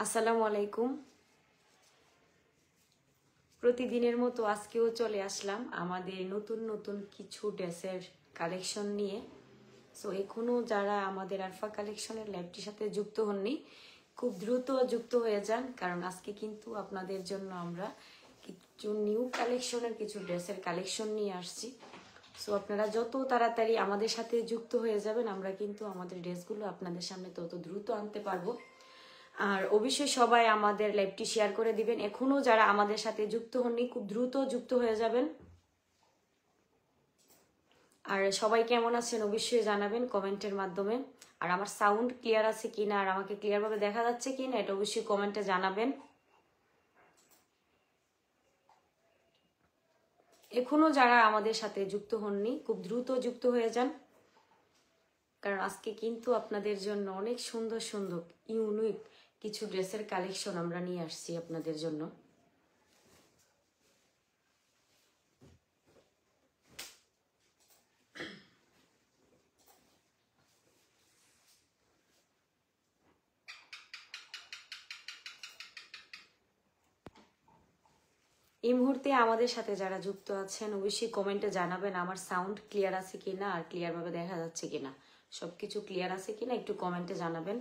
আসসালামু আলাইকুম। প্রতিদিনের মতো আজকেও চলে আসলাম আমাদের নতুন নতুন কিছু ড্রেসের কালেকশন নিয়ে। সো এখনো যারা আমাদের আরফা কালেকশনের লাইভটির সাথে যুক্ত হননি, খুব দ্রুত যুক্ত হয়ে যান, কারণ আজকে কিন্তু আপনাদের জন্য আমরা কিছু নিউ কালেকশনের কিছু ড্রেসের কালেকশন নিয়ে আসছি। সো আপনারা যত তাড়াতাড়ি আমাদের সাথে যুক্ত হয়ে যাবেন, আমরা কিন্তু আমাদের ড্রেসগুলো আপনাদের সামনে তত দ্রুত আনতে পারবো। আর অবশ্যই সবাই আমাদের লাইভটি শেয়ার করে দিবেন। এখনো যারা আমাদের সাথে যুক্ত হননি, খুব দ্রুত যুক্ত হয়ে যাবেন। আর সবাই কেমন আছেন অবশ্যই জানাবেন কমেন্টের মাধ্যমে। আর আমার সাউন্ড ক্লিয়ার আছে কিনা আর আমাকে ক্লিয়ার ভাবে দেখা যাচ্ছে কিনা এটা অবশ্যই কমেন্টে জানাবেন। এখনো যারা আমাদের সাথে যুক্ত হননি, খুব দ্রুত যুক্ত হয়ে যান, কারণ আজকে কিন্তু আপনাদের জন্য অনেক সুন্দর সুন্দর ইউনিক কিছু ড্রেসের কালেকশন আমরা নিয়ে আসছি আপনাদের জন্য। এই মুহূর্তে আমাদের সাথে যারা যুক্ত আছেন অবশ্যই কমেন্টে জানাবেন আমার সাউন্ড ক্লিয়ার আছে কিনা আর ক্লিয়ার ভাবে দেখা যাচ্ছে কিনা, সবকিছু ক্লিয়ার আছে কিনা একটু কমেন্টে জানাবেন।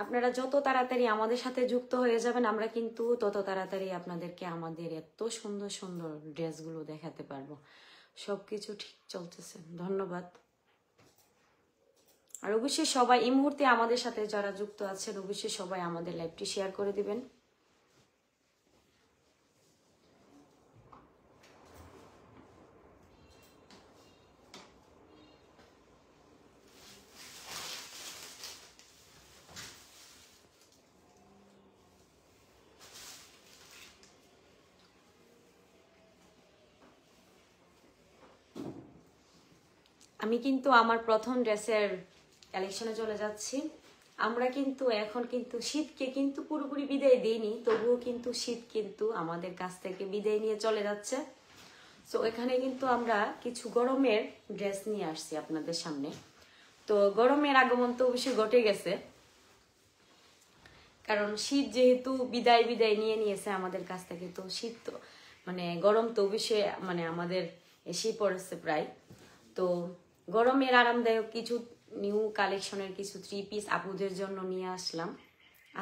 আপনারা যত তাড়াতাড়ি আমাদের সাথে যুক্ত হয়ে যাবেন, আমরা কিন্তু তত তাড়াতাড়ি আপনাদেরকে আমাদের এত সুন্দর সুন্দর ড্রেসগুলো দেখাতে পারবো। সবকিছু ঠিক চলতেছে, ধন্যবাদ। আর অবশ্যই সবাই এই মুহূর্তে আমাদের সাথে যারা যুক্ত আছেন অবশ্যই সবাই আমাদের লাইভটি শেয়ার করে দিবেন। আমি কিন্তু আমার প্রথম ড্রেসের কালেকশনে চলে যাচ্ছি। আমরা কিন্তু এখন কিন্তু শীতকে কিন্তু পুরোপুরি বিদায় দিইনি, তবুও কিন্তু শীত কিন্তু আমাদের কাছ থেকে বিদায় নিয়ে চলে যাচ্ছে। সো এখানে কিন্তু আমরা কিছু গরমের ড্রেস নিয়ে আসছি আপনাদের সামনে। তো গরমের আগমন তো অবশ্যই ঘটে গেছে, কারণ শীত যেহেতু বিদায় বিদায় নিয়ে নিয়েছে আমাদের কাছ থেকে, তো শীত তো মানে গরম তো অবশ্যই মানে আমাদের এসেই পড়েছে প্রায়। তো গরমের আরামদায়ক কিছু নিউ কালেকশনের কিছু 3 পিস আপুদের জন্য নিয়ে আসলাম।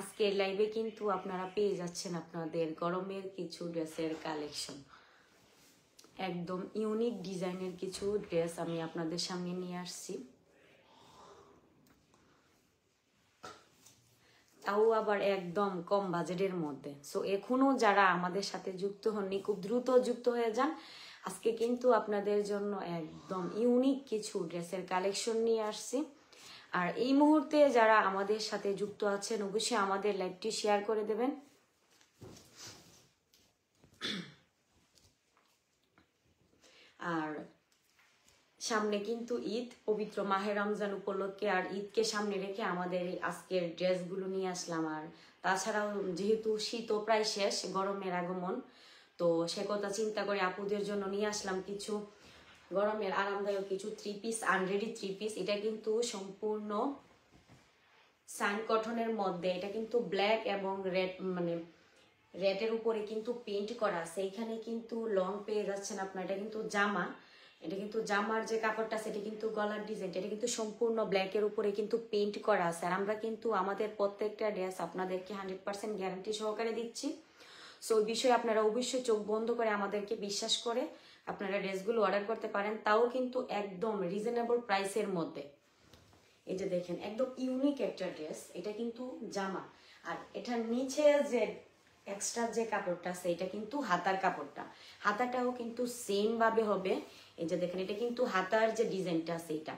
আজকের লাইভে কিন্তু আপনারা পেয়ে যাচ্ছেন আপনাদের গরমের কিছু ড্রেসের কালেকশন। একদম ইউনিক ডিজাইনের কিছু ড্রেস আমি আপনাদের সামনে নিয়ে আসছি, তাও আবার একদম কম বাজেটের মধ্যে। সো এখনো যারা আমাদের সাথে যুক্ত হননি, খুব দ্রুত যুক্ত হয়ে যান। আজকে কিন্তু আপনাদের জন্য একদম ইউনিক কিছু ড্রেসের কালেকশন নিয়ে আসছি। আর এই মুহূর্তে যারা আমাদের সাথে যুক্ত আছেন অবশ্যই আমাদের লাইভটি শেয়ার করে দেবেন। আর সামনে কিন্তু ঈদ, পবিত্র মাহে রমজান উপলক্ষে আর ঈদকে সামনে রেখে আমাদের আজকের ড্রেসগুলো নিয়ে আসলাম। আর তাছাড়াও যেহেতু শীতও প্রায় শেষ, গরমের আগমন, তো সে কথা চিন্তা করে আপুদের জন্য নিয়ে আসলাম কিছু গরমের আরামদায়ক কিছু 3 পিস, আনরেডি 3 পিস। এটা কিন্তু সম্পূর্ণ সান কটনের মধ্যে, এটা কিন্তু ব্ল্যাক এবং রেড মানে রেডের উপরে কিন্তু পেইন্ট করা আছে। এখানে কিন্তু লং পেয়ে যাচ্ছেন আপনার, এটা কিন্তু জামা, এটা কিন্তু জামার যে কাপড়টা সেটা কিন্তু গলার ডিজাইন, এটা কিন্তু সম্পূর্ণ ব্ল্যাকের উপরে কিন্তু পেইন্ট করা আছে। আর আমরা কিন্তু আমাদের প্রত্যেকটা ড্রেস আপনাদেরকে 100% গ্যারান্টি সহকারে দিচ্ছি। সো ওই বিষয়ে আপনারা অবশ্যই চোখ বন্ধ করে আমাদেরকে বিশ্বাস করে আপনারা ড্রেসগুলো অর্ডার করতে পারেন, তাও কিন্তু একদম রিজনেবল প্রাইসের মধ্যে। এই যে দেখেন একদম ইউনিক একটা ড্রেস, এটা কিন্তু জামা, আর এটার নিচে যে এক্সট্রা যে কাপড়টা আছে এটা কিন্তু হাতার কাপড়টা, হাতাটাও কিন্তু সেম ভাবে হবে। এই যে দেখেন এটা কিন্তু হাতার যে ডিজাইনটা আছে এটা,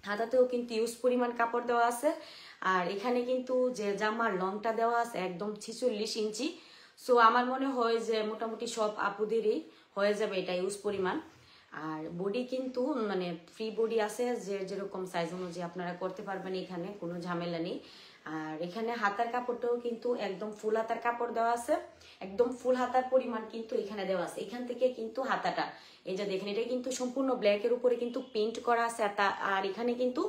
হাতাতেও কিন্তু ইউজ পরিমাণ কাপড় দেওয়া আছে। আর এখানে কিন্তু যে জামার লংটা দেওয়া আছে একদম 46 ইঞ্চি। সো আমার মনে হয় যে মোটামুটি সব আপুদেরই হয়ে যাবে এটা ইউজ পরিমাণ। আর বডি কিন্তু মানে ফ্রি বডি আছে, যে যেরকম সাইজ অনুযায়ী আপনারা করতে পারবেন, এখানে কোনো ঝামেলা নেই। আর এখানে হাতার কাপড়টাও কিন্তু একদম ফুল হাতার কাপড় দেওয়া আছে, একদম ফুল হাতার পরিমাণ কিন্তু এখানে দেওয়া আছে। এখান থেকে কিন্তু হাতাটা এই যে দেখেন, এটা কিন্তু সম্পূর্ণ ব্ল্যাকের উপরে কিন্তু প্রিন্ট করা আছে। আর এখানে কিন্তু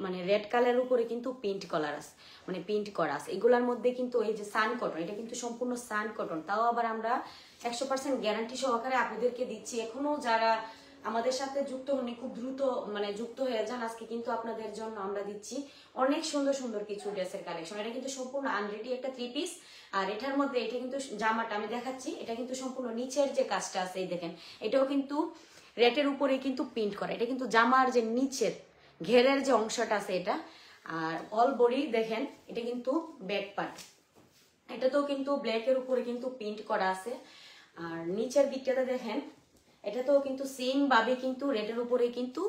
মানে রেড কালারের উপরে কিন্তু প্রিন্ট কালার আছে, মানে প্রিন্ট করা আছে। এগুলোর মধ্যে কিন্তু এই যে সান কটন, এটা কিন্তু সম্পূর্ণ সান কটন, তাও আবার আমরা 100% গ্যারান্টি সহকারে আপনাদেরকে দিচ্ছি। এখনো যারা আমাদের সাথে যুক্ত হননি, খুব দ্রুত মানে যুক্ত হয়ে যান। আজকে কিন্তু আপনাদের জন্য আমরা দিচ্ছি অনেক সুন্দর সুন্দর কিছু ড্রেসের কালেকশন। এটা কিন্তু সম্পূর্ণ আনরেডি একটা 3 পিস। আর এটার মধ্যে এটা কিন্তু জামাটা আমি দেখাচ্ছি, এটা কিন্তু সম্পূর্ণ নিচের যে কাজটা আছে এই দেখেন, এটাও কিন্তু রেটের উপরে কিন্তু প্রিন্ট করা। এটা কিন্তু জামার যে নিচের ঘেরের যে অংশটা আছে এটা। আর অল বডি দেখেন, এটা কিন্তু ব্যাক পার্ট, এটাতেও কিন্তু ব্ল্যাকের উপরে কিন্তু প্রিন্ট করা আছে। আর নিচের দিকটাতে দেখেন, এটাতেও কিন্তু সেম ভাবে কিন্তু রেটের উপরে কিন্তু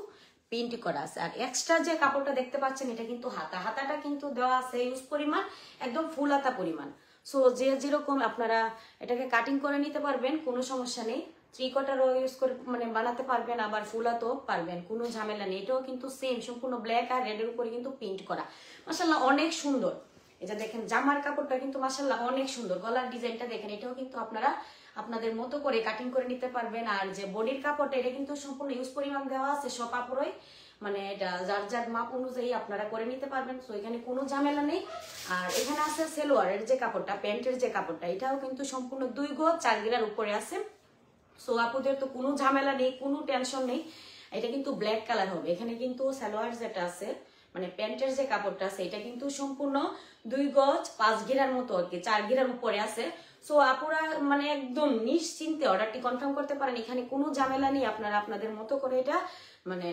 প্রিন্ট করা আছে। আর এক্সট্রা যে কাপড়টা দেখতে পাচ্ছেন, এটা কিন্তু হাতাটা কিন্তু দেওয়া আছে ইউজ পরিমাণ একদম ফুল হাতা পরিমাণ। সো যে যেরকম আপনারা এটাকে কাটিং করে নিতে পারবেন, কোনো সমস্যা নেই। 3/4 ইউজ করে মানে বানাতে পারবেন, আবার ফুল হাতাও পারবেন, কোনো ঝামেলা নেই। এটাও কিন্তু সেম সম্পূর্ণ ব্ল্যাক আর রেডের উপরে কিন্তু প্রিন্ট করা। মাশাআল্লাহ অনেক সুন্দর। এটা দেখেন জামার কাপড়টা কিন্তু মাশাআল্লাহ অনেক সুন্দর। গলার ডিজাইনটা দেখেন, এটাও কিন্তু আপনারা আপনাদের মতো করে কাটিং করে নিতে পারবেন। আর যে বডির কাপড়টা, এটা কিন্তু সম্পূর্ণ ইউজ পরিমাণ দেওয়া আছে সব কাপড়ই, মানে এটা যার যার মাপ অনুযায়ী আপনারা করে নিতে পারবেন। তো এখানে কোনো ঝামেলা নেই। আর এখানে আছে সেলোয়ারের যে কাপড়টা, প্যান্টের যে কাপড়টা, এটাও কিন্তু সম্পূর্ণ 2 গজ 4 গিরার উপরে আছে। সো আপুদের তো কোনো ঝামেলা নেই, কোনো টেনশন নেই। এটা কিন্তু ব্ল্যাক কালার হবে। এখানে কিন্তু সালোয়ার যেটা আছে মানে প্যান্টের যে কাপড়টা আছে, এটা কিন্তু সম্পূর্ণ 2 গজ 5 গিরার মতো আর কি, 4 গিরার উপরে আছে। সো আপুরা মানে একদম নিশ্চিন্তে অর্ডারটি কনফার্ম করতে পারেন। এখানে কোনো ঝামেলা নেই, আপনারা আপনাদের মতো করে এটা মানে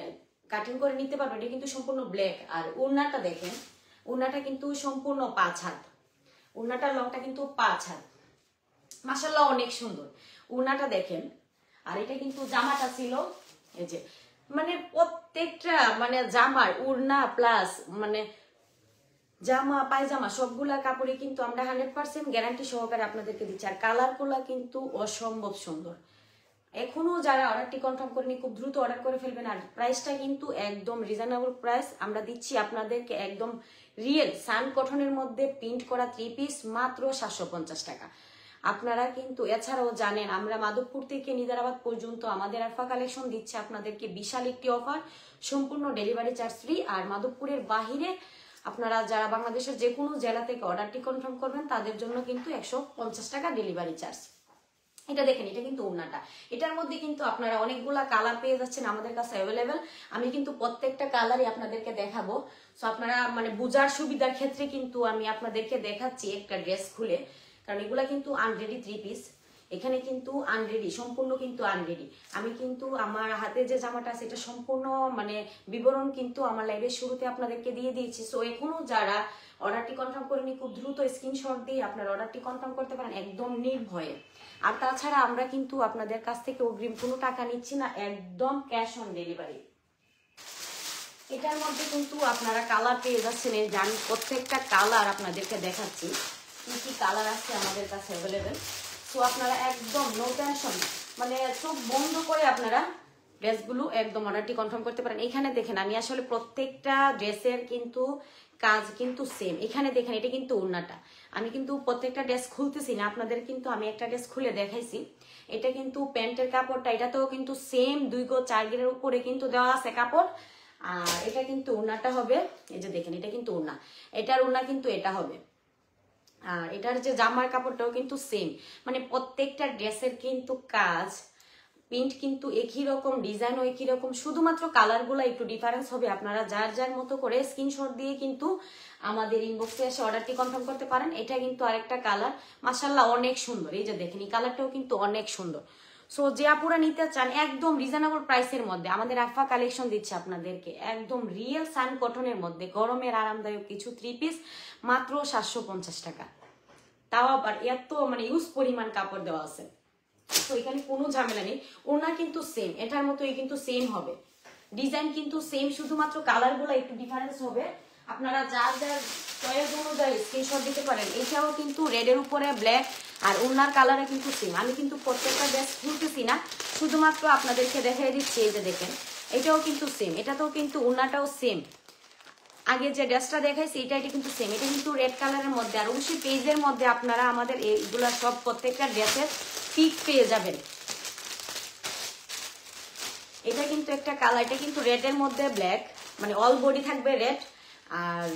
কাটিং করে নিতে পারবেন। এটা কিন্তু সম্পূর্ণ ব্ল্যাক। আর ওড়নাটা দেখেন, ওড়নাটা কিন্তু সম্পূর্ণ 5 হাত, ওড়নাটার লংটা কিন্তু 5 হাত। মাশাআল্লাহ অনেক সুন্দর ওড়নাটা দেখেন। আর এটা কিন্তু জামাটা ছিল এই যে, মানে প্রত্যেকটা মানে জামার ওড়না প্লাস মানে জামা পায়জামা সবগুলা কাপড়ে কিন্তু আমরা 100% গ্যারান্টি সহকারে আপনাদেরকে দিচ্ছি। আর কালার গুলা কিন্তু অসম্ভব সুন্দর। এখনো যারা অর্ডারটি কনফার্ম করেনি, খুব দ্রুত অর্ডার করে ফেলবেন। আর প্রাইসটা কিন্তু একদম রিজনেবল প্রাইস আমরা দিচ্ছি আপনাদেরকে, একদম রিয়েল সান কটনের মধ্যে প্রিন্ট করা 3 পিস মাত্র 750 টাকা। আপনারা কিন্তু এছাড়াও জানেন, আমরা মাধবপুর থেকে নিজারাবাদ পর্যন্ত আমাদের আরফা কালেকশন দিচ্ছে আপনাদেরকে বিশাল একটি অফার, সম্পূর্ণ ডেলিভারি চার্জ ফ্রি। আর মাধবপুরের বাহিরে আপনারা যারা বাংলাদেশের যে কোনো জেলা থেকে অর্ডারটি কনফার্ম করবেন, তাদের জন্য কিন্তু 150 টাকা ডেলিভারি চার্জ। এটা দেখেন, এটা কিন্তু ওড়নাটা, এটার মধ্যে কিন্তু আপনারা অনেকগুলা কালার পেয়ে যাচ্ছেন আমাদের কাছে অ্যাভেলেবেল। আমি কিন্তু প্রত্যেকটা কালারই আপনাদেরকে দেখাবো। সো আপনারা মানে বোঝার সুবিধার ক্ষেত্রে কিন্তু আমি আপনাদেরকে দেখাচ্ছি একটা ড্রেস খুলে, কারণ এগুলা কিন্তু আনরেডি 3 পিস। এখানে কিন্তু আনরেডি, সম্পূর্ণ কিন্তু আনরেডি। আমি কিন্তু আমার হাতে যে জামাটা আছে, এটা সম্পূর্ণ মানে বিবরণ কিন্তু আমার লাইভের শুরুতে আপনাদেরকে দিয়ে দিয়েছি। সো এখনো যারা অর্ডারটি কনফার্ম করেনি, খুব দ্রুত স্ক্রিনশট দিয়ে আপনার অর্ডারটি কনফার্ম করতে পারেন একদম নির্ভয়ে। আর তাছাড়া আমরা কিন্তু আপনাদের কাছ থেকে অগ্রিম কোনো টাকা নিচ্ছি না, একদম ক্যাশ অন ডেলিভারি। এটার মধ্যে কিন্তু আপনারা কালার পেয়ে যাচ্ছেন, জানি প্রত্যেকটা কালার আপনাদেরকে দেখাচ্ছি কি কি কালার আছে আমাদের কাছে অ্যাভেলেবেল। তো আপনারা একদম নো টেনশন, মানে চোখ বন্ধ করে আপনারা ড্রেসগুলো একদম অর্ডারটি কনফার্ম করতে পারেন। এখানে দেখেন, আমি আসলে প্রত্যেকটা ড্রেসের কিন্তু কাজ কিন্তু সেম। এখানে দেখেন, এটা কিন্তু ওড়নাটা, আমি কিন্তু প্রত্যেকটা ড্রেস খুলতেছি না, আপনাদের কিন্তু আমি একটা ড্রেস খুলে দেখাইছি। এটা কিন্তু প্যান্টের কাপড়টা, এটাতেও কিন্তু সেম 2 গজ 4 গিরের উপরে কিন্তু দেওয়া আছে কাপড়। আর এটা কিন্তু ওড়নাটা হবে, এই যে দেখেন, এটা কিন্তু ওড়না, এটার ওড়না কিন্তু এটা হবে। আর এটার যে জামার কাপড়টাও কিন্তু সেম, মানে প্রত্যেকটা ড্রেসের কিন্তু কাজ প্রিন্ট কিন্তু একই রকম, ডিজাইনও একই রকম, শুধুমাত্র কালারগুলো একটু ডিফারেন্স হবে। আপনারা যার যার মতো করে স্ক্রিনশট দিয়ে কিন্তু আমাদের ইনবক্সে এসে অর্ডারটি কনফার্ম করতে পারেন। এটা কিন্তু আরেকটা কালার, মাশাআল্লাহ অনেক সুন্দর। এই যে দেখেন, এই কালারটাও কিন্তু অনেক সুন্দর। সো যে আপুরা নিতে চান একদম রিজনেবল প্রাইসের মধ্যে, আমাদের আরফা কালেকশন দিচ্ছে আপনাদেরকে একদম রিয়েল সান কটনের মধ্যে গরমের আরামদায়ক কিছু 3 পিস মাত্র 750 টাকা। তাও আবার এত মানে ইউজ পরিমাণ কাপড় দেওয়া আছে। তো এখানে কোনো ঝামেলা নেই। ওড়না কিন্তু সেম, এটার মতোই কিন্তু সেম হবে, ডিজাইন কিন্তু সেম, শুধুমাত্র কালারগুলো একটু ডিফারেন্স হবে। আপনারা যার যার চয়েস অনুযায়ী স্ক্রিনশট দিতে পারেন। এটাও কিন্তু রেডের উপরে ব্ল্যাক আর ওনার কালারে কিন্তু সেম। আমি কিন্তু প্রত্যেকটা ড্রেস খুলতেছি না, শুধুমাত্র আপনাদেরকে দেখাই দিচ্ছি। এই যে দেখেন, এটাও কিন্তু সেম, এটাতেও কিন্তু ওনাটাও সেম। আগে যে ড্রেসটা দেখাইছি এটা কিন্তু সেম, এটা কিন্তু রেড কালারের মধ্যে। আর অবশ্যই পেজের মধ্যে আপনারা আমাদের এইগুলা সব প্রত্যেকটা ড্রেসের পিক পেয়ে যাবেন। এটা কিন্তু একটা কালার, এটা কিন্তু রেডের মধ্যে ব্ল্যাক, মানে অল বডি থাকবে রেড আর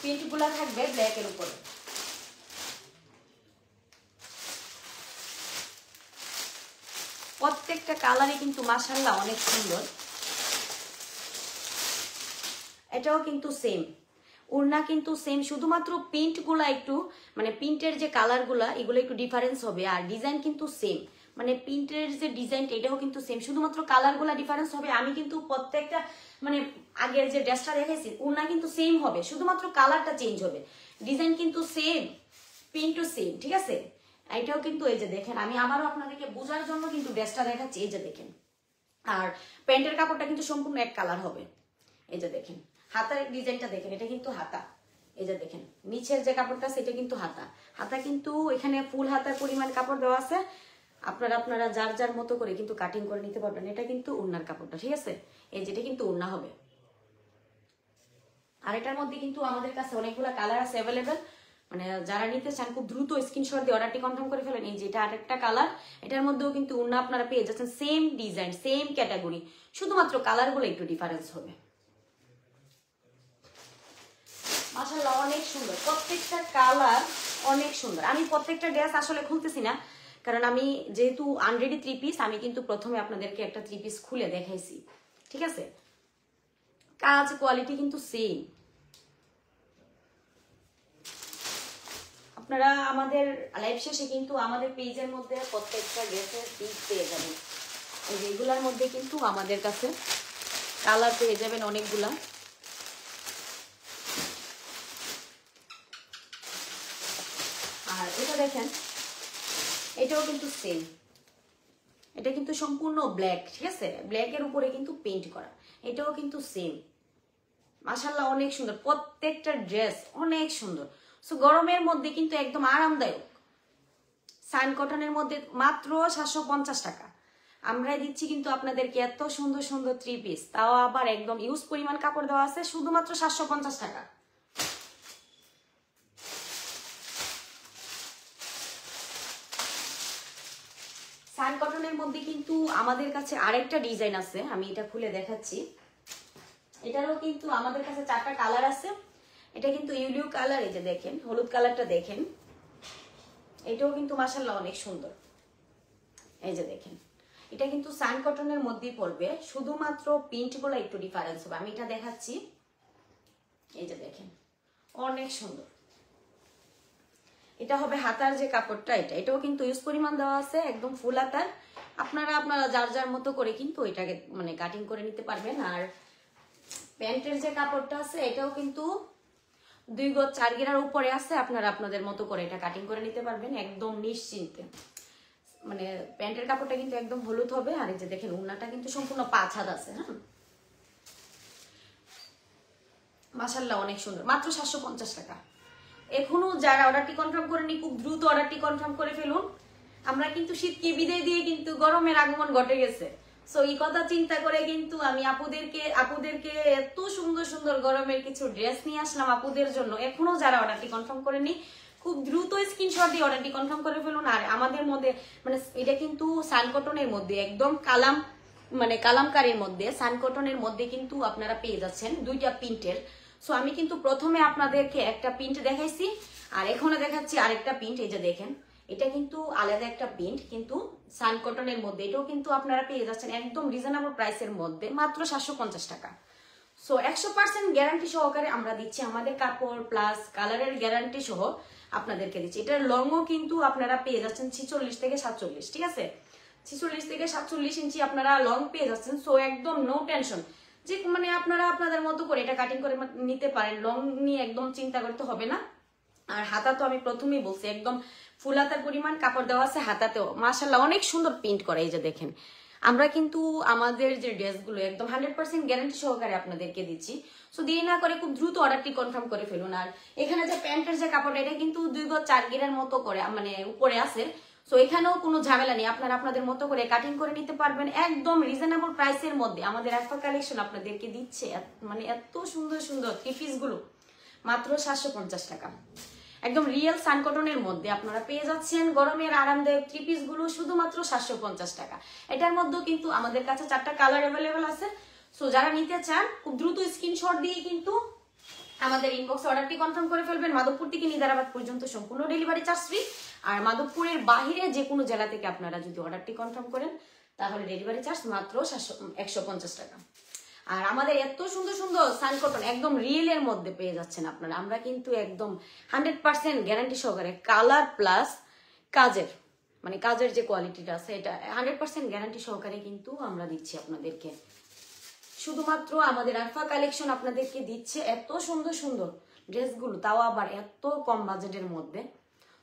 প্রিন্টগুলা থাকবে ব্ল্যাকের উপরে। প্রত্যেকটা কালারই কিন্তু মাশাআল্লাহ অনেক সুন্দর। এটাও কিন্তু সেম, ওড়না কিন্তু সেম, শুধুমাত্র প্রিন্টগুলা একটু মানে প্রিন্টের যে কালারগুলা এগুলো একটু ডিফারেন্স হবে। আর ডিজাইন কিন্তু সেম, মানে প্রিন্টের যে ডিজাইনটা এটাও কিন্তু সেম, শুধুমাত্র কালারগুলা ডিফারেন্স হবে। আমি কিন্তু প্রত্যেকটা মানে আগের যে ড্রেসটা দেখাইছি ওড়না কিন্তু সেম হবে, শুধুমাত্র কালারটা চেঞ্জ হবে। ডিজাইন কিন্তু সেম, প্রিন্টও সেম, ঠিক আছে। এটাও কিন্তু এই যে দেখেন, আমি আবারও আপনাদেরকে বোঝার জন্য কিন্তু ড্রেসটা দেখাচ্ছি। এই যে দেখেন, আর প্যান্টের কাপড়টা কিন্তু সম্পূর্ণ এক কালার হবে। এই যে দেখেন হাতার ডিজাইনটা দেখেন, এটা কিন্তু হাতা। এই যে দেখেন নিচের যে কাপড়টা সেটা কিন্তু হাতা। হাতা কিন্তু এখানে ফুল হাতার পরিমাণ কাপড় দেওয়া আছে, আপনারা যার যার মতো করে কিন্তু কাটিং করে নিতে পারবেন। এটা কিন্তু ওড়নার কাপড়টা, ঠিক আছে। এই যেটা কিন্তু ওড়না হবে। আর এটার মধ্যে কিন্তু আমাদের কাছে অনেকগুলো কালার আছে অ্যাভেলেবেল, মানে যারা নিতে চান খুব দ্রুত স্ক্রিনশট দিয়ে অর্ডারটি কনফার্ম করে ফেলেন। এই যে এটা আরেকটা কালার, এটার মধ্যেও কিন্তু ওড়না আপনারা পেয়ে যাচ্ছেন, সেম ডিজাইন সেম ক্যাটাগরি, শুধুমাত্র কালারগুলো একটু ডিফারেন্স হবে। মাশাআল্লাহ অনেক সুন্দর, প্রত্যেকটা কালার অনেক সুন্দর। আমি প্রত্যেকটা ড্রেস আসলে খুলতেছি না, কারণ আমি যেহেতু আনরেডি 3 পিস, আমি কিন্তু প্রথমে আপনাদেরকে একটা 3 পিস খুলে দেখাইছি, ঠিক আছে। কাজ কোয়ালিটি কিন্তু সেম। আপনারা আমাদের লাইভ শেষে কিন্তু আমাদের পেজের মধ্যে প্রত্যেকটা ড্রেসের পিক পেয়ে যাবেন। এই যে এগুলার মধ্যে কিন্তু আমাদের কাছে কালার পেয়ে যাবেন অনেকগুলা। আর এটা দেখেন, এটাও কিন্তু সেম, এটা কিন্তু সম্পূর্ণ ব্ল্যাক, ঠিক আছে। ব্ল্যাকের উপরে কিন্তু পেইন্ট করা, এটাও কিন্তু সেম। মাশাআল্লাহ অনেক সুন্দর, প্রত্যেকটা ড্রেস অনেক সুন্দর। সো গরমের মধ্যে কিন্তু একদম আরামদায়ক। সাইন কটনের মধ্যে মাত্র 750 টাকা আমরা দিচ্ছি কিন্তু আপনাদেরকে এত সুন্দর সুন্দর 3 পিস, তাও আবার একদম ইউজ পরিমাণ কাপড় দেওয়া আছে, শুধুমাত্র 750 টাকা। সান কটনের মধ্যে কিন্তু আমাদের কাছে আরেকটা ডিজাইন আছে, আমি এটা খুলে দেখাচ্ছি। এটারও কিন্তু আমাদের কাছে 4টা কালার আছে। এটা কিন্তু ইউলিউ কালার, এই যে দেখেন হলুদ কালারটা দেখেন, এটাও কিন্তু মাশাআল্লাহ অনেক সুন্দর। এই যে দেখেন, এটা কিন্তু সান কটনের মধ্যেই পড়বে, শুধুমাত্র প্রিন্টগুলো একটু ডিফারেন্স হবে। আমি এটা দেখাচ্ছি, এই যে দেখেন অনেক সুন্দর। এটা হবে হাতার যে কাপড়টা, এটাও কিন্তু ইউজ পরিমাণ দেওয়া আছে, একদম ফুল হাতার। আপনারা যার যার মতো করে কিন্তু এটাকে মানে কাটিং করে নিতে পারবেন। আর প্যান্টের যে কাপড়টা আছে এটাও কিন্তু 2 গজ 4 গিরার উপরে আছে, আপনারা আপনাদের মতো করে এটা কাটিং করে নিতে পারবেন একদম নিশ্চিন্তে। মানে প্যান্টের কাপড়টা কিন্তু একদম হলুদ হবে। আর এই যে দেখেন ওড়নাটা কিন্তু সম্পূর্ণ 5 হাত আছে। হ্যাঁ মাশাআল্লাহ অনেক সুন্দর, মাত্র 750 টাকা। এখনো যারা অর্ডারটি কনফার্ম করেনি খুব দ্রুত অর্ডারটি কনফার্ম করে ফেলুন। আমরা কিন্তু শীতকে বিদায় দিয়ে কিন্তু গরমের আগমন ঘটে গেছে। সো এই কথা চিন্তা করে কিন্তু আমি আপুদেরকে এত সুন্দর সুন্দর গরমের কিছু ড্রেস নিয়ে আসলাম আপুদের জন্য। এখনো যারা অর্ডারটি কনফার্ম করেনি খুব দ্রুত স্ক্রিনশট দিয়ে অর্ডারটি কনফার্ম করে ফেলুন। আর আমাদের মধ্যে মানে এটা কিন্তু সান কটনের মধ্যে একদম কালামকারীর মধ্যে সান কটনের মধ্যে কিন্তু আপনারা পেয়ে যাচ্ছেন 2টা প্রিন্টের। সো আমি কিন্তু প্রথমে আপনাদেরকে একটা প্রিন্ট দেখাইছি, আর এখানে দেখাচ্ছি আরেকটা প্রিন্ট। এই যে দেখেন, এটা কিন্তু আলাদা একটা প্রিন্ট, কিন্তু সান কটনের মধ্যে। এটাও কিন্তু আপনারা পেয়ে যাচ্ছেন একদম রিজনেবল প্রাইসের মধ্যে, মাত্র 750 টাকা। সো 100% গ্যারান্টি সহকারে আমরা দিচ্ছি, আমাদের কাপড় প্লাস কালারের গ্যারান্টি সহ আপনাদেরকে দিচ্ছি। এটার লংও কিন্তু আপনারা পেয়ে যাচ্ছেন 46 থেকে 47, ঠিক আছে। 46 থেকে 47 ইঞ্চি আপনারা লং পেয়ে যাচ্ছেন। সো একদম নো টেনশন, যে মানে আপনারা আপনাদের মতো করে এটা কাটিং করে নিতে পারেন, লং নিয়ে একদম চিন্তা করতে হবে না। আর হাতা তো আমি প্রথমেই বলছি একদম ফুল হাতার পরিমাণ কাপড় দেওয়া আছে হাতাতেও, মাশাআল্লাহ অনেক সুন্দর প্রিন্ট করে। এই যে দেখেন আমরা কিন্তু আমাদের যে ড্রেসগুলো একদম 100% গ্যারান্টি সহকারে আপনাদেরকে দিচ্ছি। সো দেরি না করে খুব দ্রুত অর্ডারটি কনফার্ম করে ফেলুন। আর এখানে যে প্যান্টের যে কাপড়, এটা কিন্তু 2 গজ 4 গিরার মতো করে মানে উপরে আছে। সো এখানেও কোনো ঝামেলা নেই, আপনারা আপনাদের মতো করে কাটিং করে নিতে পারবেন একদম রিজনেবল প্রাইসের মধ্যে। আমাদের আরফা কালেকশন আপনাদেরকে দিচ্ছে মানে এত সুন্দর সুন্দর থ্রি পিস গুলো মাত্র 750 টাকা। একদম রিয়েল সান কটনের মধ্যে আপনারা পেয়ে যাচ্ছেন গরমের আরামদায়ক থ্রি পিস গুলো শুধুমাত্র 750 টাকা। এটার মধ্যেও কিন্তু আমাদের কাছে 4টা কালার অ্যাভেলেবেল আছে। সো যারা নিতে চান খুব দ্রুত স্ক্রিনশট দিয়ে কিন্তু আমাদের ইনবক্সে অর্ডারটি কনফার্ম করে ফেলবেন। মাধবপুর থেকে নিদারাবাদ পর্যন্ত সম্পূর্ণ ডেলিভারি চার্জ ফ্রি। আর মাধবপুরের বাহিরে যে কোনো জেলা থেকে আপনারা যদি অর্ডারটি কনফার্ম করেন তাহলে ডেলিভারি চার্জ মাত্র 150 টাকা। আর আমাদের এত সুন্দর সুন্দর সান কটন একদম রিয়েল এর মধ্যে পেয়ে যাচ্ছেন আপনারা। আমরা কিন্তু একদম 100% গ্যারান্টি সহকারে কালার প্লাস কাজের মানে কাজের যে কোয়ালিটিটা আছে এটা 100% গ্যারান্টি সহকারে কিন্তু আমরা দিচ্ছি আপনাদেরকে। শুধুমাত্র আমাদের আরফা কালেকশন আপনাদেরকে দিচ্ছে এত সুন্দর সুন্দর ড্রেসগুলো, তাও আবার এত কম বাজেটের মধ্যে।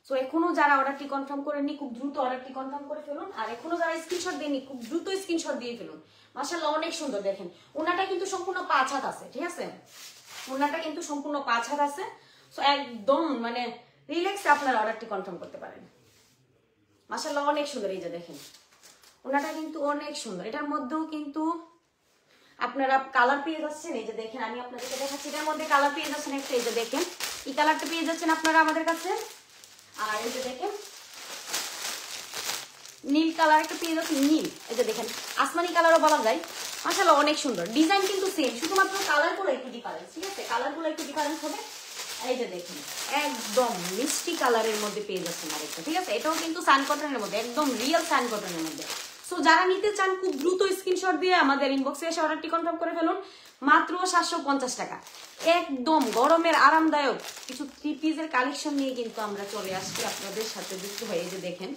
সো এখনো যারা অর্ডারটি কনফার্ম করেননি খুব দ্রুত অর্ডারটি কনফার্ম করে ফেলুন। আর এখনো যারা স্ক্রিনশট দেননি খুব দ্রুত স্ক্রিনশট দিয়ে ফেলুন। মাশাআল্লাহ অনেক সুন্দর, দেখেন ওনাটা কিন্তু সম্পূর্ণ 5 হাত আছে, ঠিক আছে, ওনাটা কিন্তু সম্পূর্ণ 5 হাত আছে। সো একদম মানে রিল্যাক্সে আপনারা অর্ডারটি কনফার্ম করতে পারেন। মাশাআল্লাহ অনেক সুন্দর, এই যে দেখেন ওনাটা কিন্তু অনেক সুন্দর। এটার মধ্যেও কিন্তু আপনারা কালার পেয়ে যাচ্ছেন, এই যে দেখেন আমি আপনাদেরকে দেখাচ্ছি, এটার মধ্যে কালার পেয়ে যাচ্ছেন একটা, এই যে দেখেন এই কালারটা পেয়ে যাচ্ছেন আপনারা আমাদের কাছে। আর এই যে দেখেন নীল কালার একটা পেয়ে যাচ্ছেন, নীল, এই যে দেখেন আসমানি কালারও বলা যায়। মাশাআল্লাহ অনেক সুন্দর, ডিজাইন কিন্তু সেম, শুধুমাত্র কালারগুলো একটু ডিফারেন্স, ঠিক আছে, কালারগুলো একটু ডিফারেন্স হবে। এই যে দেখেন একদম মিষ্টি কালারের মধ্যে পেয়ে যাচ্ছেন আরেকটা, ঠিক আছে, এটাও কিন্তু সান কটনের মধ্যে একদম রিয়েল সান কটনের মধ্যে। সো যারা নিতে চান খুব দ্রুত স্ক্রিনশট দিয়ে আমাদের ইনবক্সে এসে অর্ডারটি কনফার্ম করে ফেলুন। মাত্র 750 টাকা। একদম গরমের আরামদায়ক কিছু থ্রি পিসের কালেকশন নিয়ে কিন্তু আমরা চলে আসছি আপনাদের সাথে যুক্ত হয়ে। এই যে দেখেন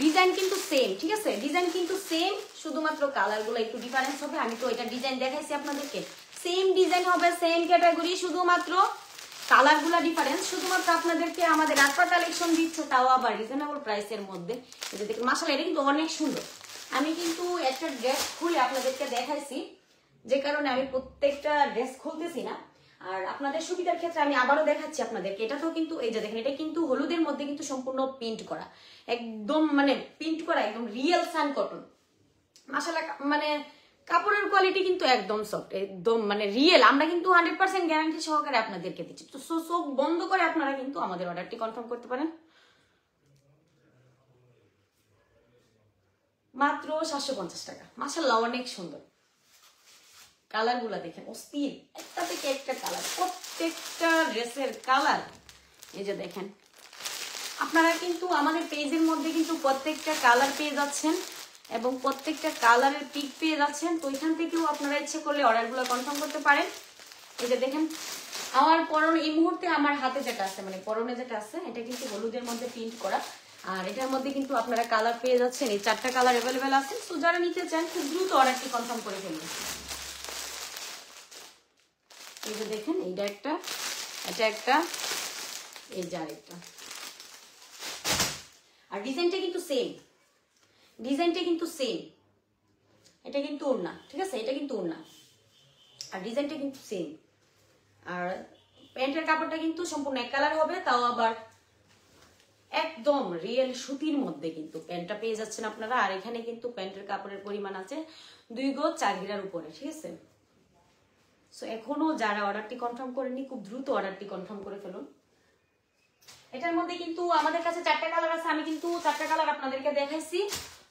ডিজাইন কিন্তু সেম, ঠিক আছে, ডিজাইন কিন্তু সেম, শুধুমাত্র কালারগুলো একটু ডিফারেন্স হবে। আমি তো এটা ডিজাইন দেখাইছি আপনাদেরকে, সেম ডিজাইন হবে, সেম ক্যাটাগরি, শুধুমাত্র কালারগুলো ডিফারেন্স। শুধুমাত্র আপনাদেরকে আমাদের আরফা কালেকশন দিচ্ছে, তাও আবার রিজনেবল প্রাইসের মধ্যে। এই যে দেখুন মাশাআল্লাহ এটা কিন্তু অনেক সুন্দর। আমি কিন্তু একটা ড্রেস খুলে আপনাদেরকে দেখাইছি, যে কারণে আমি প্রত্যেকটা ড্রেস খুলতেছি না। আর আপনাদের সুবিধার ক্ষেত্রে আমি আবারও দেখাচ্ছি আপনাদেরকে। এটা তো কিন্তু এই যে দেখেন এটা কিন্তু হলুদের মধ্যে কিন্তু সম্পূর্ণ প্রিন্ট করা, একদম মানে প্রিন্ট করা একদম রিয়েল সান কটন। মাশাআল্লাহ মানে কাপড়ের কোয়ালিটি কিন্তু একদম সফট, একদম মানে রিয়েল। আমরা কিন্তু 100% গ্যারান্টি সহকারে আপনাদেরকে দিচ্ছি। তো চোখ বন্ধ করে আপনারা কিন্তু আমাদের অর্ডারটি কনফার্ম করতে পারেন। মাত্র 750 টাকা। মাশাআল্লাহ অনেক সুন্দর, কালার গুলা দেখেন অস্থির, একটা থেকে একটা কালার, প্রত্যেকটা ড্রেসের কালার। এই যে দেখেন আপনারা কিন্তু আমাদের পেজের মধ্যে কিন্তু প্রত্যেকটা কালার পেয়ে যাচ্ছেন এবং প্রত্যেকটা কালারের পিক পেয়ে যাচ্ছেন। তো এখান থেকেও আপনারা ইচ্ছে করলে অর্ডারগুলো কনফার্ম করতে পারেন। এই যে দেখেন আমার পরনে এই মুহূর্তে আমার হাতে যেটা আছে মানে পরনে যেটা আছে এটা কিন্তু হলুদের মধ্যে প্রিন্ট করা। আর এটার মধ্যে কিন্তু আপনারা কালার পেয়ে যাচ্ছেন, এই 4টা কালার অ্যাভেলেবেল আছে। তো যারা নিতে চান খুব দ্রুত অর্ডারটি কনফার্ম করে ফেলুন। এই যে দেখেন এইটা একটা, এটা একটা, এই যে আরেকটা। আর ডিজাইনটা কিন্তু সেম, ডিজাইনটা কিন্তু সেম, এটা কিন্তু ওড়না, ঠিক আছে, এটা কিন্তু ওড়না আর ডিজাইনটা কিন্তু সেম। আর প্যান্টের কাপড়টা কিন্তু সম্পূর্ণ এক কালার হবে, তাও আবার একদম রিয়েল সুতির মধ্যে কিন্তু প্যান্টটা পেয়ে যাচ্ছেন আপনারা। আর এখানে কিন্তু প্যান্টের কাপড়ের পরিমাণ আছে 2 গজ 4 গিরার উপরে, ঠিক আছে। সো এখনো যারা অর্ডারটি কনফার্ম করেননি খুব দ্রুত অর্ডারটি কনফার্ম করে ফেলুন। এটার মধ্যে কিন্তু আমাদের কাছে 4টা কালার আছে, আমি কিন্তু 4টা কালার আপনাদেরকে দেখাইছি।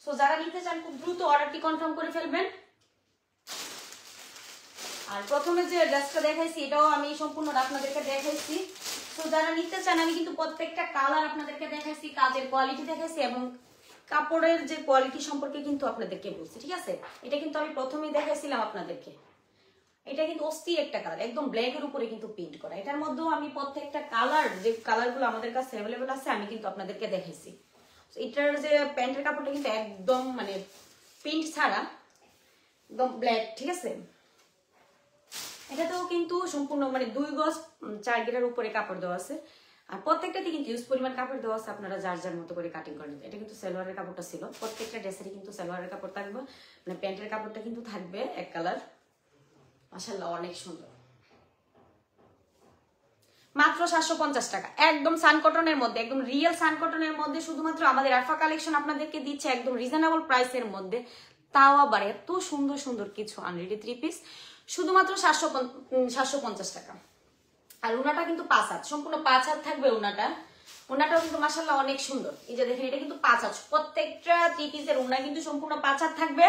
সো যারা নিতে চান খুব দ্রুত অর্ডারটি কনফার্ম করে ফেলবেন। আর প্রথমে যে ড্রেসটা দেখাইছি এটাও আমি সম্পূর্ণ আপনাদেরকে দেখাইছি। তো যারা নিতে চান আমি কিন্তু প্রত্যেকটা কালার আপনাদেরকে দেখাইছি, কাজের কোয়ালিটি দেখাইছি এবং কাপড়ের যে কোয়ালিটি সম্পর্কে কিন্তু আপনাদেরকে বলছি, ঠিক আছে। এটা কিন্তু আমি প্রথমেই দেখাইছিলাম আপনাদেরকে, এটা কিন্তু অস্থির একটা কালার, একদম ব্ল্যাকের উপরে কিন্তু প্রিন্ট করা। এটার মধ্যেও আমি প্রত্যেকটা কালার যে কালারগুলো আমাদের কাছে অ্যাভেলেবেল আছে আমি কিন্তু আপনাদেরকে দেখাইছি। এটার যে প্যান্টের কাপড়টা কিন্তু একদম মানে প্রিন্ট ছাড়া একদম ব্ল্যাক, ঠিক আছে। এটাতেও কিন্তু সম্পূর্ণ মানে 2 গজ 4 গিরার উপরে কাপড় দেওয়া আছে। আর প্রত্যেকটাতে কিন্তু ইউজ পরিমাণ কাপড় দেওয়া আছে, আপনারা যার যার মতো করে কাটিং করে নেবেন। এটা কিন্তু সালোয়ারের কাপড়টা ছিল, প্রত্যেকটা ড্রেসেরই কিন্তু সালোয়ারের কাপড় থাকবে, মানে প্যান্টের কাপড়টা কিন্তু থাকবে এক কালার। মাশাআল্লাহ অনেক সুন্দর, মাত্র 750 টাকা, একদম সান কটনের মধ্যে, একদম রিয়েল সান কটনের মধ্যে, শুধুমাত্র আমাদের আরফা কালেকশন আপনাদেরকে দিচ্ছে একদম রিজনেবল প্রাইসের মধ্যে, তাও আবার এত সুন্দর সুন্দর কিছু আনরেডি 3 পিস, শুধুমাত্র 750 টাকা। আর উনাটা কিন্তু 5 হাত, সম্পূর্ণ 5 হাত থাকবে উনাটা। উনাটাও কিন্তু মাশাআল্লাহ অনেক সুন্দর, এই যে দেখেন এটা কিন্তু 5 হাত, প্রত্যেকটা 3 পিসের উনা কিন্তু সম্পূর্ণ 5 হাত থাকবে।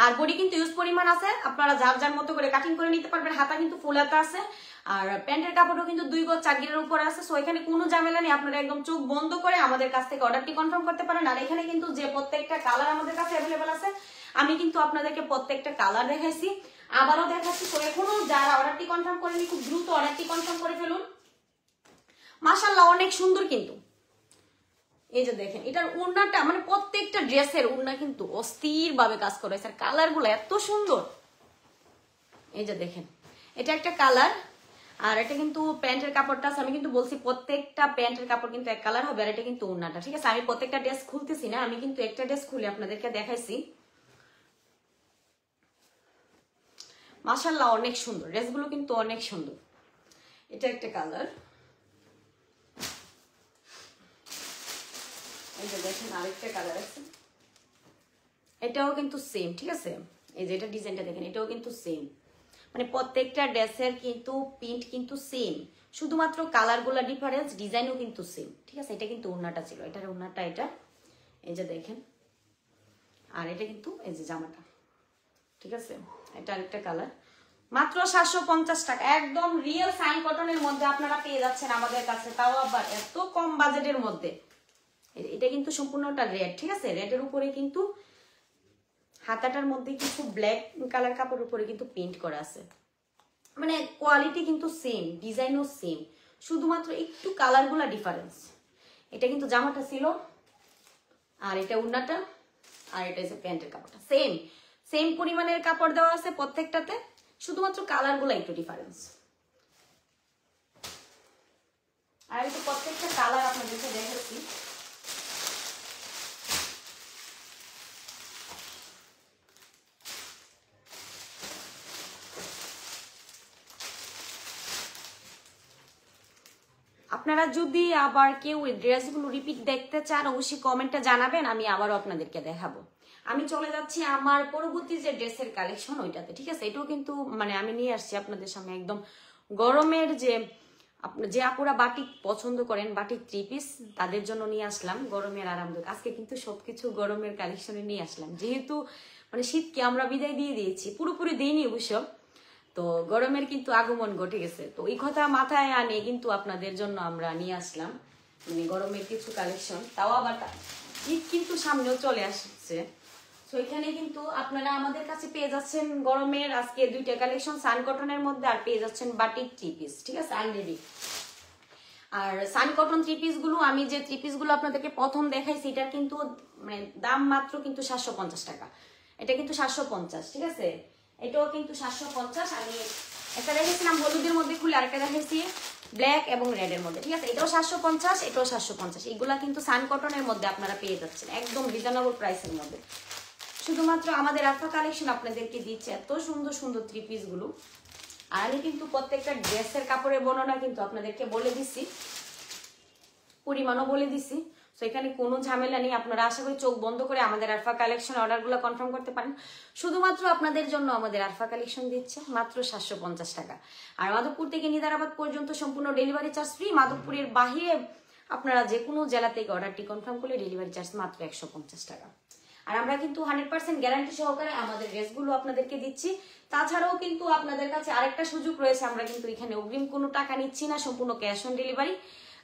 আর বডি কিন্তু ইউজ পরিমাণ আছে, আপনারা যার যার মতো করে কাটিং করে নিতে পারবেন। হাতা কিন্তু ফুল হাতা আছে, আর প্যান্টের কাপড়ও কিন্তু 2 গজ 4 গিরের উপরে আছে। সো এখানে কোনো ঝামেলা নেই, আপনারা একদম চোখ বন্ধ করে আমাদের কাছ থেকে অর্ডারটি কনফার্ম করতে পারেন। আর এখানে কিন্তু যে প্রত্যেকটা কালার আমাদের কাছে অ্যাভেলেবল আছে, আমি কিন্তু আপনাদেরকে প্রত্যেকটা কালার দেখাইছি, আবারও দেখাচ্ছি। তো এখনো যারা অর্ডারটি কনফার্ম করেনি খুব দ্রুত অর্ডারটি কনফার্ম করে ফেলুন। মাশাআল্লাহ অনেক সুন্দর কিন্তু, এই যে দেখেন এটার ওড়নাটা, মানে প্রত্যেকটা ড্রেসের ওড়না কিন্তু অস্থির ভাবে কাজ করা হয়েছে, আর কালার গুলো এত সুন্দর। এই যে দেখেন এটা একটা কালার, আর এটা কিন্তু প্যান্টের কাপড়টা আছে, আমি কিন্তু বলছি প্রত্যেকটা প্যান্টের কাপড় কিন্তু এক কালার হবে। আর এটা কিন্তু ওড়নাটা, ঠিক আছে। আমি প্রত্যেকটা ড্রেস খুলতেছি না, আমি কিন্তু একটা ড্রেস খুলে আপনাদেরকে দেখাইছি। মাশাআল্লাহ অনেক সুন্দর, ড্রেসগুলো কিন্তু অনেক সুন্দর। এটা একটা কালার, এই যে দেখেন আরেকটা কালার আছে, এটাও কিন্তু সেম, ঠিক আছে। এই যে এটা ডিজাইনটা দেখেন, এটাও কিন্তু সেম, মানে প্রত্যেকটা ড্রেসের কিন্তু প্রিন্ট কিন্তু সেম, শুধুমাত্র কালারগুলো ডিফারেন্স, ডিজাইনও কিন্তু সেম, ঠিক আছে। এটা কিন্তু ওড়নাটা ছিল, এটার ওড়নাটা এটা, এই যে দেখেন। আর এটা কিন্তু এই যে জামাটা, ঠিক আছে। এটা আরেকটা কালার, মাত্র 750 টাকা, একদম রিয়েল সাইন কটনের মধ্যে আপনারা পেয়ে যাচ্ছেন আমাদের কাছে, তাও আবার এত কম বাজেটের মধ্যে। এটা কিন্তু সম্পূর্ণটা রেড, ঠিক আছে। রেডের উপরে কিন্তু হাতাটার মধ্যে কিছু ব্ল্যাক কালার কাপড়ের উপরে কিন্তু প্রিন্ট করা আছে, মানে কোয়ালিটি কিন্তু সেম, ডিজাইনও সেম, শুধুমাত্র একটু কালারগুলা ডিফারেন্স। এটা কিন্তু জামাটা ছিল, আর এটা ওড়নাটা, আর এটা হচ্ছে প্যান্টের কাপড়টা, সেম সেম পরিমাণের কাপড় দেওয়া আছে প্রত্যেকটাতে, শুধুমাত্র কালারগুলা একটু ডিফারেন্স। আর একটু প্রত্যেকটা কালার আপনাদেরকে দেখাচ্ছি। আপনারা যদি আবার কেউ এই ড্রেসগুলো রিপিট দেখতে চান, অবশ্যই কমেন্টে জানাবেন, আমি আবারও আপনাদেরকে দেখাবো। আমি চলে যাচ্ছি আমার পরবর্তী যে ড্রেসের কালেকশন ওইটাতে, ঠিক আছে। এটাও কিন্তু মানে আমি নিয়ে আসছি আপনাদের সামনে একদম গরমের যে আপুরা বাটিক পছন্দ করেন, বাটিক 3 পিস, তাদের জন্য নিয়ে আসলাম গরমের আরামদায়ক। আজকে কিন্তু সবকিছু গরমের কালেকশনে নিয়ে আসলাম, যেহেতু মানে শীতকে আমরা বিদায় দিয়ে দিয়েছি, পুরোপুরি দিইনি অবশ্য, তো গরমের কিন্তু আগমন ঘটে গেছে। তো এই কথা মাথায় আনে কিন্তু আপনাদের জন্য আমরা নিয়ে আসলাম মানে গরমের কিছু কালেকশন, তাও আবার ঈদ কিন্তু সামনেও চলে আসছে। তো এখানে কিন্তু আপনারা আমাদের কাছে পেয়ে যাচ্ছেন গরমের আজকে 2টা কালেকশন সান কটনের মধ্যে, আর পেয়ে যাচ্ছেন বাটিক 3 পিস, ঠিক আছে, আনরেডি। আর সান কটন 3 পিস গুলো, আমি যে 3 পিস গুলো আপনাদেরকে প্রথম দেখাইছি, এটার কিন্তু মানে দাম মাত্র কিন্তু 750 টাকা। এটা কিন্তু 750, ঠিক আছে। এটাও কিন্তু 750। আমি একটা দেখেছিলাম হলুদের মধ্যে খুলে, আরেকটা দেখেছি ব্ল্যাক এবং রেডের মধ্যে, ঠিক আছে। এটাও 750, এটাও 750। এগুলা কিন্তু সান কটনের মধ্যে আপনারা পেয়ে যাচ্ছেন একদম রিজনেবল প্রাইসের মধ্যে। শুধুমাত্র আমাদের আরফা কালেকশন আপনাদেরকে দিচ্ছে এত সুন্দর সুন্দর 3 পিস গুলো। আর আমি কিন্তু প্রত্যেকটা ড্রেসের কাপড়ের বর্ণনা কিন্তু আপনাদেরকে বলে দিচ্ছি, পরিমাণও বলে দিচ্ছি। তো এখানে কোনো ঝামেলা নেই, আপনারা আশা করি চোখ বন্ধ করে আমাদের আরফা কালেকশন অর্ডারগুলো কনফার্ম করতে পারেন। শুধুমাত্র আপনাদের জন্য আমাদের আরফা কালেকশন দিচ্ছে মাত্র 750 টাকা। আর মাধবপুর থেকে নিদারাবাদ পর্যন্ত সম্পূর্ণ ডেলিভারি চার্জ ফ্রি। মাধবপুরের বাহিরে আপনারা যে কোনো জেলা থেকে অর্ডারটি কনফার্ম করলে ডেলিভারি চার্জ মাত্র 150 টাকা। আর আমরা কিন্তু 100% গ্যারান্টি সহকারে আমাদের ড্রেসগুলো আপনাদেরকে দিচ্ছি। তাছাড়াও কিন্তু আপনাদের কাছে আরেকটা সুযোগ রয়েছে, আমরা কিন্তু এখানে অগ্রিম কোনো টাকা নিচ্ছি না, সম্পূর্ণ ক্যাশ অন ডেলিভারি।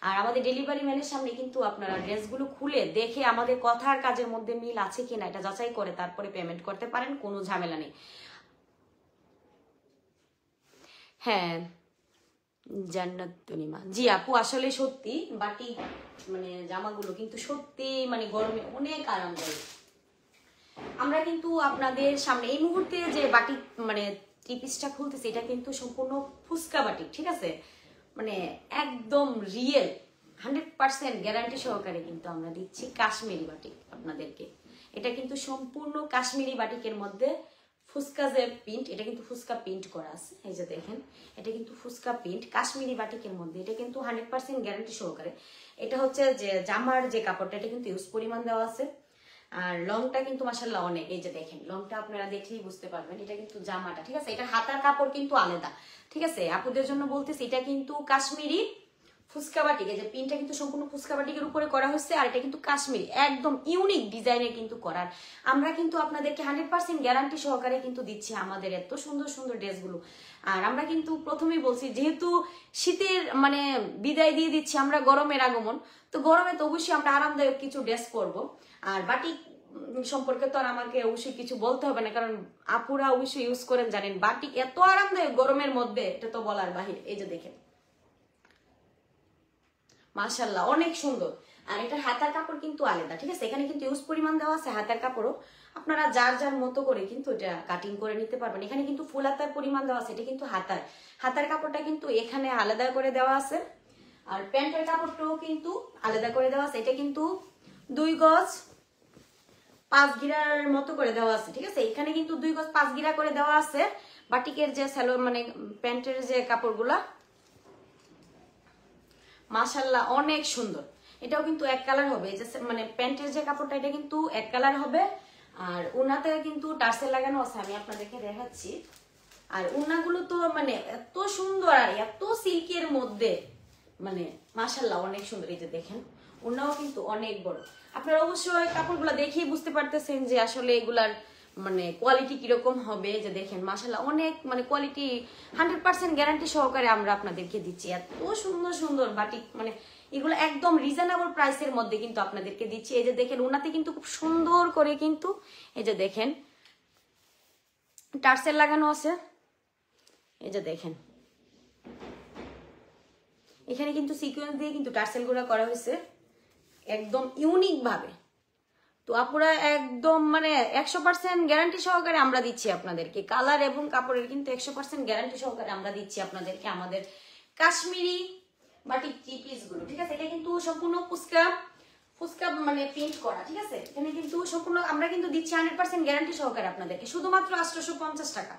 আর আমাদের ডেলিভারি ম্যানের সামনে কিন্তু আপনারা ড্রেসগুলো খুলে দেখে আমাদের কথা আর কাজের মধ্যে মিল আছে কিনা এটা যাচাই করে তারপরে পেমেন্ট করতে পারেন, কোনো ঝামেলা নেই। হ্যাঁ জান্নাত তনিমা, জি আপু, আসলে সত্যি বাটি মানে জামাগুলো কিন্তু সত্যি মানে গরমে অনেক আরামদায়ক। আমরা কিন্তু আপনাদের সামনে এই মুহূর্তে যে বাটি মানে 3 পিসটা খুলতেছি, এটা কিন্তু সম্পূর্ণ ফুচকা বাটি, ঠিক আছে, মানে একদম রিয়েল 100% গ্যারান্টি সহকারে কিন্তু আমরা দিচ্ছি কাশ্মীরি বাটিক আপনাদেরকে। এটা কিন্তু সম্পূর্ণ কাশ্মীরি বাটিকের মধ্যে ফুসকা যে প্রিন্ট, এটা কিন্তু ফুসকা প্রিন্ট করা আছে। এই যে দেখেন, এটা কিন্তু ফুসকা প্রিন্ট কাশ্মীরি বাটিকের মধ্যে। এটা কিন্তু 100% গ্যারান্টি সহকারে। এটা হচ্ছে যে জামার যে কাপড়টা, এটা কিন্তু ইউজ পরিমাণ দেওয়া আছে। আর লংটা কিন্তু মাশাআল্লাহ অনেক। এই যে দেখেন, লংটা আপনারা দেখলেই বুঝতে পারবেন। এটা কিন্তু জামাটা, ঠিক আছে? এটা হাতার কাপড় কিন্তু আলাদা, ঠিক আছে? আপুদের জন্য বলতেছি, এটা কিন্তু কাশ্মীরি ফুসকা বাটিক। এই যে প্রিন্টটা কিন্তু সম্পূর্ণ ফুসকা বাটিকের উপরে করা হয়েছে। আর এটা কিন্তু কাশ্মীরি একদম ইউনিক ডিজাইনের কিন্তু করার। আমরা কিন্তু আপনাদেরকে 100% গ্যারান্টি সহকারে কিন্তু দিচ্ছি আমাদের এত সুন্দর সুন্দর ড্রেসগুলো। আর আমরা কিন্তু প্রথমেই বলছি, যেহেতু শীতের মানে বিদায় দিয়ে দিচ্ছি আমরা, গরমের আগমন, তো গরমে তো অবশ্যই আমরা আরামদায়ক কিছু ড্রেস পরবো। আর বাটিক সম্পর্কে তো আর আমাকে অবশ্যই কিছু বলতে হবে না, কারণ আপুরা অবশ্যই ইউজ করেন, জানেন বাটিক এত আরামদায়ক গরমের মধ্যে, এটা তো বলার বাহিরে। এই যে দেখেন মাশাআল্লাহ অনেক সুন্দর। আর এটার হাতার কাপড় কিন্তু আলাদা, ঠিক আছে? এখানে কিন্তু ইউজ পরিমাণ দেওয়া আছে হাতার কাপড়ও। আপনারা যার যার মতো করে কিন্তু এটা কাটিং করে নিতে পারবেন। এখানে কিন্তু ফুল হাতার পরিমাণ দেওয়া আছে। এটা কিন্তু হাতার কাপড়টা কিন্তু এখানে আলাদা করে দেওয়া আছে। আর প্যান্টের কাপড়টাও কিন্তু আলাদা করে দেওয়া আছে। এটা কিন্তু 2 গজ 5 গিরার মতো করে দেওয়া আছে, ঠিক আছে? এখানে কিন্তু 2 গজ 5 গিরা করে দেওয়া আছে। বাটিকের যে সালোয়ার মানে প্যান্টের যে কাপড়গুলা মাশাআল্লাহ অনেক সুন্দর। এটাও কিন্তু এক কালার হবে, যে মানে প্যান্টের যে কাপড়টা, এটা কিন্তু এক কালার হবে। আর উনাতে কিন্তু টার্সেল লাগানো আছে, আমি আপনাদেরকে দেখাচ্ছি। আর উনাগুলো তো মানে এত সুন্দর আর এত সিল্কের মধ্যে, মানে মাশাআল্লাহ অনেক সুন্দর। এই যে দেখেন, উনাও কিন্তু অনেক বড়। আপনারা অবশ্যই কাপড়গুলো দেখেই বুঝতে পারতেছেন যে আসলে এগুলার মানে কোয়ালিটি কিরকম হবে। যে দেখেন মাশাআল্লাহ অনেক মানে কোয়ালিটি 100% গ্যারান্টি সহকারে আমরা আপনাদেরকে দিচ্ছি। এত সুন্দর সুন্দর বাটিক, মানে এগুলো একদম রিজনেবল প্রাইসের মধ্যে কিন্তু আপনাদেরকে দিচ্ছি। এই যে দেখেন, ওনাতে কিন্তু খুব সুন্দর করে কিন্তু এই যে দেখেন টার্সেল লাগানো আছে। এই যে দেখেন, এখানে কিন্তু সিকোয়েন্স দিয়ে কিন্তু টার্সেল গুলো করা হয়েছে একদম ইউনিক ভাবে। তো আপুরা একদম মানে 100% গ্যারান্টি সহকারে আমরা দিচ্ছি আপনাদেরকে। কালার এবং কাপড়ের কিন্তু 100% গ্যারান্টি সহকারে আমরা দিচ্ছি আপনাদেরকে আমাদের কাশ্মীরি বাটিক থ্রি পিস গুলো, ঠিক আছে? এটা কিন্তু সম্পূর্ণ ফুসকা মানে প্রিন্ট করা, ঠিক আছে? এখানে কিন্তু সম্পূর্ণ আমরা কিন্তু দিচ্ছি 100% গ্যারান্টি সহকারে আপনাদেরকে, শুধুমাত্র 850 টাকা।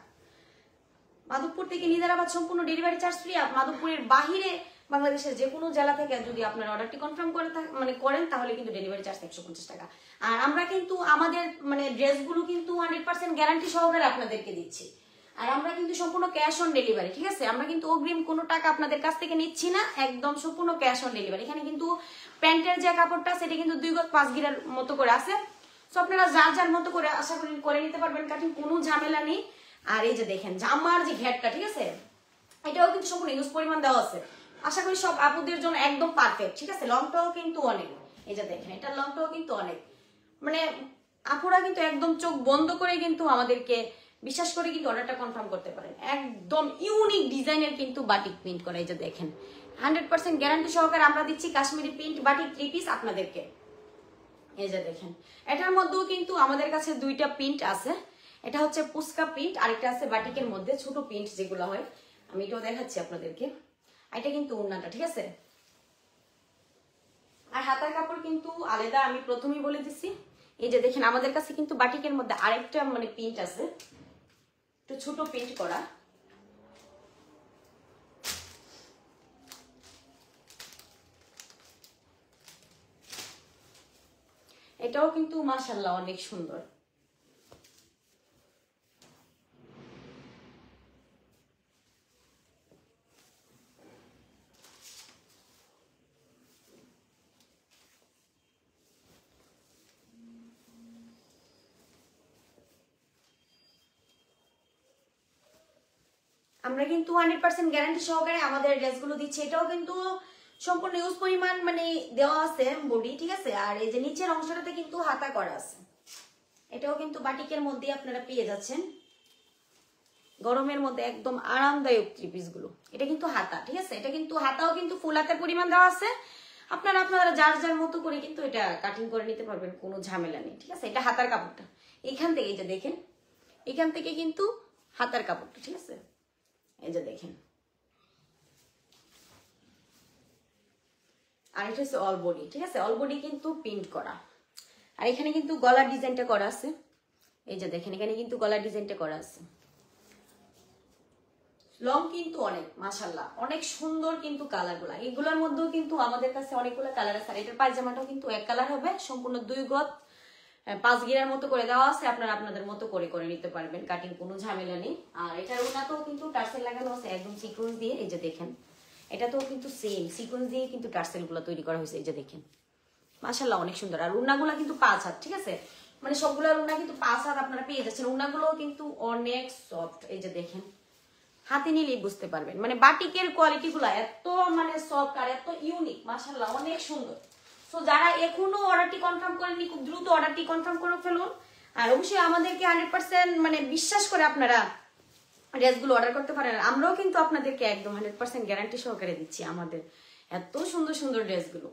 মাধবপুর থেকে নিজারাবাদ সম্পূর্ণ ডেলিভারি চার্জ ফ্রি। মাধবপুরের বাহিরে বাংলাদেশের যে কোনো জেলা থেকে যদি আপনার অর্ডারটি কনফার্ম করে মানে করেন, তাহলে কিন্তু ডেলিভারি চার্জ 150 টাকা। আর আমরা কিন্তু আমাদের মানে ড্রেসগুলো কিন্তু 100% গ্যারান্টি সহকারে আপনাদেরকে দিচ্ছি। আর আমরা কিন্তু সম্পূর্ণ ক্যাশ অন ডেলিভারি, ঠিক আছে? আমরা কিন্তু অগ্রিম কোনো টাকা আপনাদের কাছ থেকে নিচ্ছি না, একদম সম্পূর্ণ ক্যাশ অন ডেলিভারি। এখানে কিন্তু প্যান্টের যে কাপড়টা, সেটা কিন্তু 2 গজ 5 গিরার মতো করে আছে। সো আপনারা যার যার মতো করে আশা করি করে নিতে পারবেন, কাটিং কোনো ঝামেলা নেই। আর এই যে দেখেন জামার যে ঘেরটা, ঠিক আছে? এটাও কিন্তু সম্পূর্ণ ইউজ পরিমাণ দেওয়া আছে। আশা করি সব আপুদের জন্য একদম পারফেক্ট, ঠিক আছে? লংটাও কিন্তু অনেক। এই যে দেখেন, এটা লংটাও কিন্তু অনেক, মানে আপুরা কিন্তু একদম চোখ বন্ধ করে কিন্তু আমাদেরকে বিশ্বাস করে কিন্তু অর্ডারটা কনফার্ম করতে পারেন। একদম ইউনিক ডিজাইনের কিন্তু বাটিক প্রিন্ট করা। এই যে দেখেন 100% গ্যারান্টি সহকারে আমরা দিচ্ছি কাশ্মীরি প্রিন্ট বাটিক 3 পিস আপনাদেরকে। এই যে দেখেন, এটার মধ্যেও কিন্তু আমাদের কাছে 2টা প্রিন্ট আছে। এটা হচ্ছে পুস্কা প্রিন্ট, আরেকটা আছে বাটিকের মধ্যে ছোট প্রিন্ট যেগুলো হয়, আমি এটাও দেখাচ্ছি আপনাদেরকে। এটা কিন্তু ওড়নাটা, ঠিক আছে? আর হাতার কাপড় কিন্তু আলাদা, আমি প্রথমেই বলে দিচ্ছি। এই যে দেখেন, আমাদের কাছে কিন্তু বাটিকের মধ্যে আরেকটা মানে প্রিন্ট আছে, একটু ছোট প্রিন্ট করা। এটাও কিন্তু মাশাআল্লাহ অনেক সুন্দর। আমরা কিন্তু 100% গ্যারান্টি সহকারে আমাদের ড্রেসগুলো দিচ্ছি। এটাও কিন্তু সম্পূর্ণ ইউজ পরিমাণ মানে দেওয়া আছে বডি, ঠিক আছে? আর এই যে নিচের অংশটাতে কিন্তু হাতা করা আছে। এটাও কিন্তু বাটিকের মধ্যে আপনারা পেয়ে যাচ্ছেন, গরমের মধ্যে একদম আরামদায়ক থ্রি পিস গুলো। এটা কিন্তু হাতা, ঠিক আছে? এটা কিন্তু হাতাও কিন্তু ফুল হাতের পরিমাণ দেওয়া আছে। আপনারা যার যার মতো করে কিন্তু এটা কাটিং করে নিতে পারবেন, কোনো ঝামেলা নেই, ঠিক আছে? এটা হাতার কাপড়টা এখান থেকে, এই যে দেখেন, এখান থেকে কিন্তু হাতার কাপড়টা, ঠিক আছে? এই যে দেখেন, আর এটা হচ্ছে অল বডি, ঠিক আছে, অল বডি কিন্তু প্রিন্ট করা। আর এখানে কিন্তু গলার ডিজাইনটা করা আছে, এই যে দেখেন এখানে কিন্তু গলার ডিজাইনটা করা আছে। লং কিন্তু অনেক, মাশাআল্লাহ অনেক সুন্দর কিন্তু কালারগুলা। এগুলোর মধ্যেও কিন্তু আমাদের কাছে অনেকগুলো কালার আছে। আর এটার পায়জামাটাও কিন্তু এক কালার হবে, সম্পূর্ণ 2 গজ 5 গিরার মতো করে দেওয়া আছে, আপনারা আপনাদের মতো করে করে নিতে পারবেন, কাটিং কোনো ঝামেলা নেই। আর এটার ওনাতেও কিন্তু টার্সেল লাগানো আছে একদম সিকোয়েন্স দিয়ে, এই যে দেখেন এটাতেও কিন্তু সেম সিকোয়েন্স দিয়ে কিন্তু টার্সেল গুলো তৈরি করা হয়েছে, এই যে দেখেন মাশাআল্লাহ অনেক সুন্দর। আর উন্নাগুলা কিন্তু 5 হাত, ঠিক আছে, মানে সবগুলোর উন্না কিন্তু 5 হাত আপনারা পেয়ে যাচ্ছেন। উন্নাগুলোও কিন্তু অনেক সফট, এই যে দেখেন হাতে নিলেই বুঝতে পারবেন, মানে বাটিকের কোয়ালিটি গুলা এত মানে সফট আর এত ইউনিক, মাশাআল্লাহ অনেক সুন্দর। সো যারা এখনো অর্ডারটি কনফার্ম করেননি খুব দ্রুত অর্ডারটি কনফার্ম করে ফেলুন। আর অবশ্যই আমাদেরকে 100% মানে বিশ্বাস করে আপনারা ড্রেসগুলো অর্ডার করতে পারেন। আমরাও কিন্তু আপনাদেরকে একদম 100% গ্যারান্টি সহকারে দিচ্ছি আমাদের এত সুন্দর সুন্দর ড্রেসগুলো।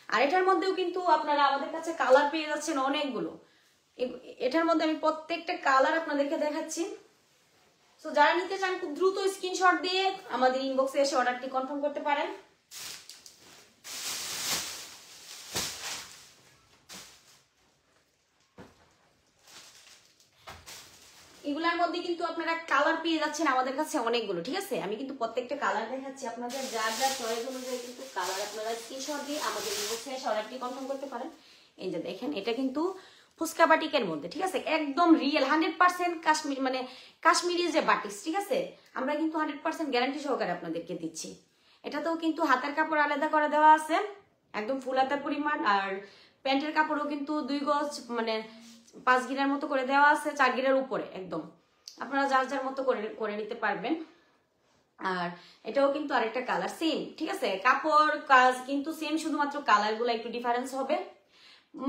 আর এটার মধ্যেও কিন্তু আপনারা আমাদের কাছে কালার পেয়ে যাচ্ছেন অনেকগুলো। এটার মধ্যে আমি প্রত্যেকটা কালার আপনাদেরকে দেখাচ্ছি। সো যারা নিতে চান খুব দ্রুত স্ক্রিনশট দিয়ে আমাদের ইনবক্সে এসে অর্ডারটি কনফার্ম করতে পারেন। এগুলার মধ্যে কিন্তু আপনারা কালার পেয়ে যাচ্ছেন আমাদের কাছে অনেকগুলো, ঠিক আছে, আমি কিন্তু প্রত্যেকটা কালার দেখাচ্ছি আপনাদের, যার যার চয়েস অনুযায়ী কিন্তু কালার আপনারা স্ক্রিনশট দিয়ে আমাদের ইনবক্সে এসে অর্ডারটি কনফার্ম করতে পারেন। এই যে দেখেন এটা কিন্তু ফুচকা বাটিকের মধ্যে, ঠিক আছে, একদম রিয়েল 100% কাশ্মীর মানে কাশ্মীরি যে বাটিক, ঠিক আছে, আমরা কিন্তু 100% গ্যারান্টি সহকারে আপনাদেরকে দিচ্ছি। এটাতেও কিন্তু হাতের কাপড় আলাদা করে দেওয়া আছে একদম ফুল হাতার পরিমাণ। আর প্যান্টের কাপড়ও কিন্তু 2 গজ মানে 5 গিরার মতো করে দেওয়া আছে, 4 গিরার উপরে একদম, আপনারা যার যার মতো করে নিতে পারবেন। আর এটাও কিন্তু আরেকটা কালার সেম, ঠিক আছে, কাপড় কাজ কিন্তু সেম, শুধুমাত্র কালার গুলো একটু ডিফারেন্স হবে।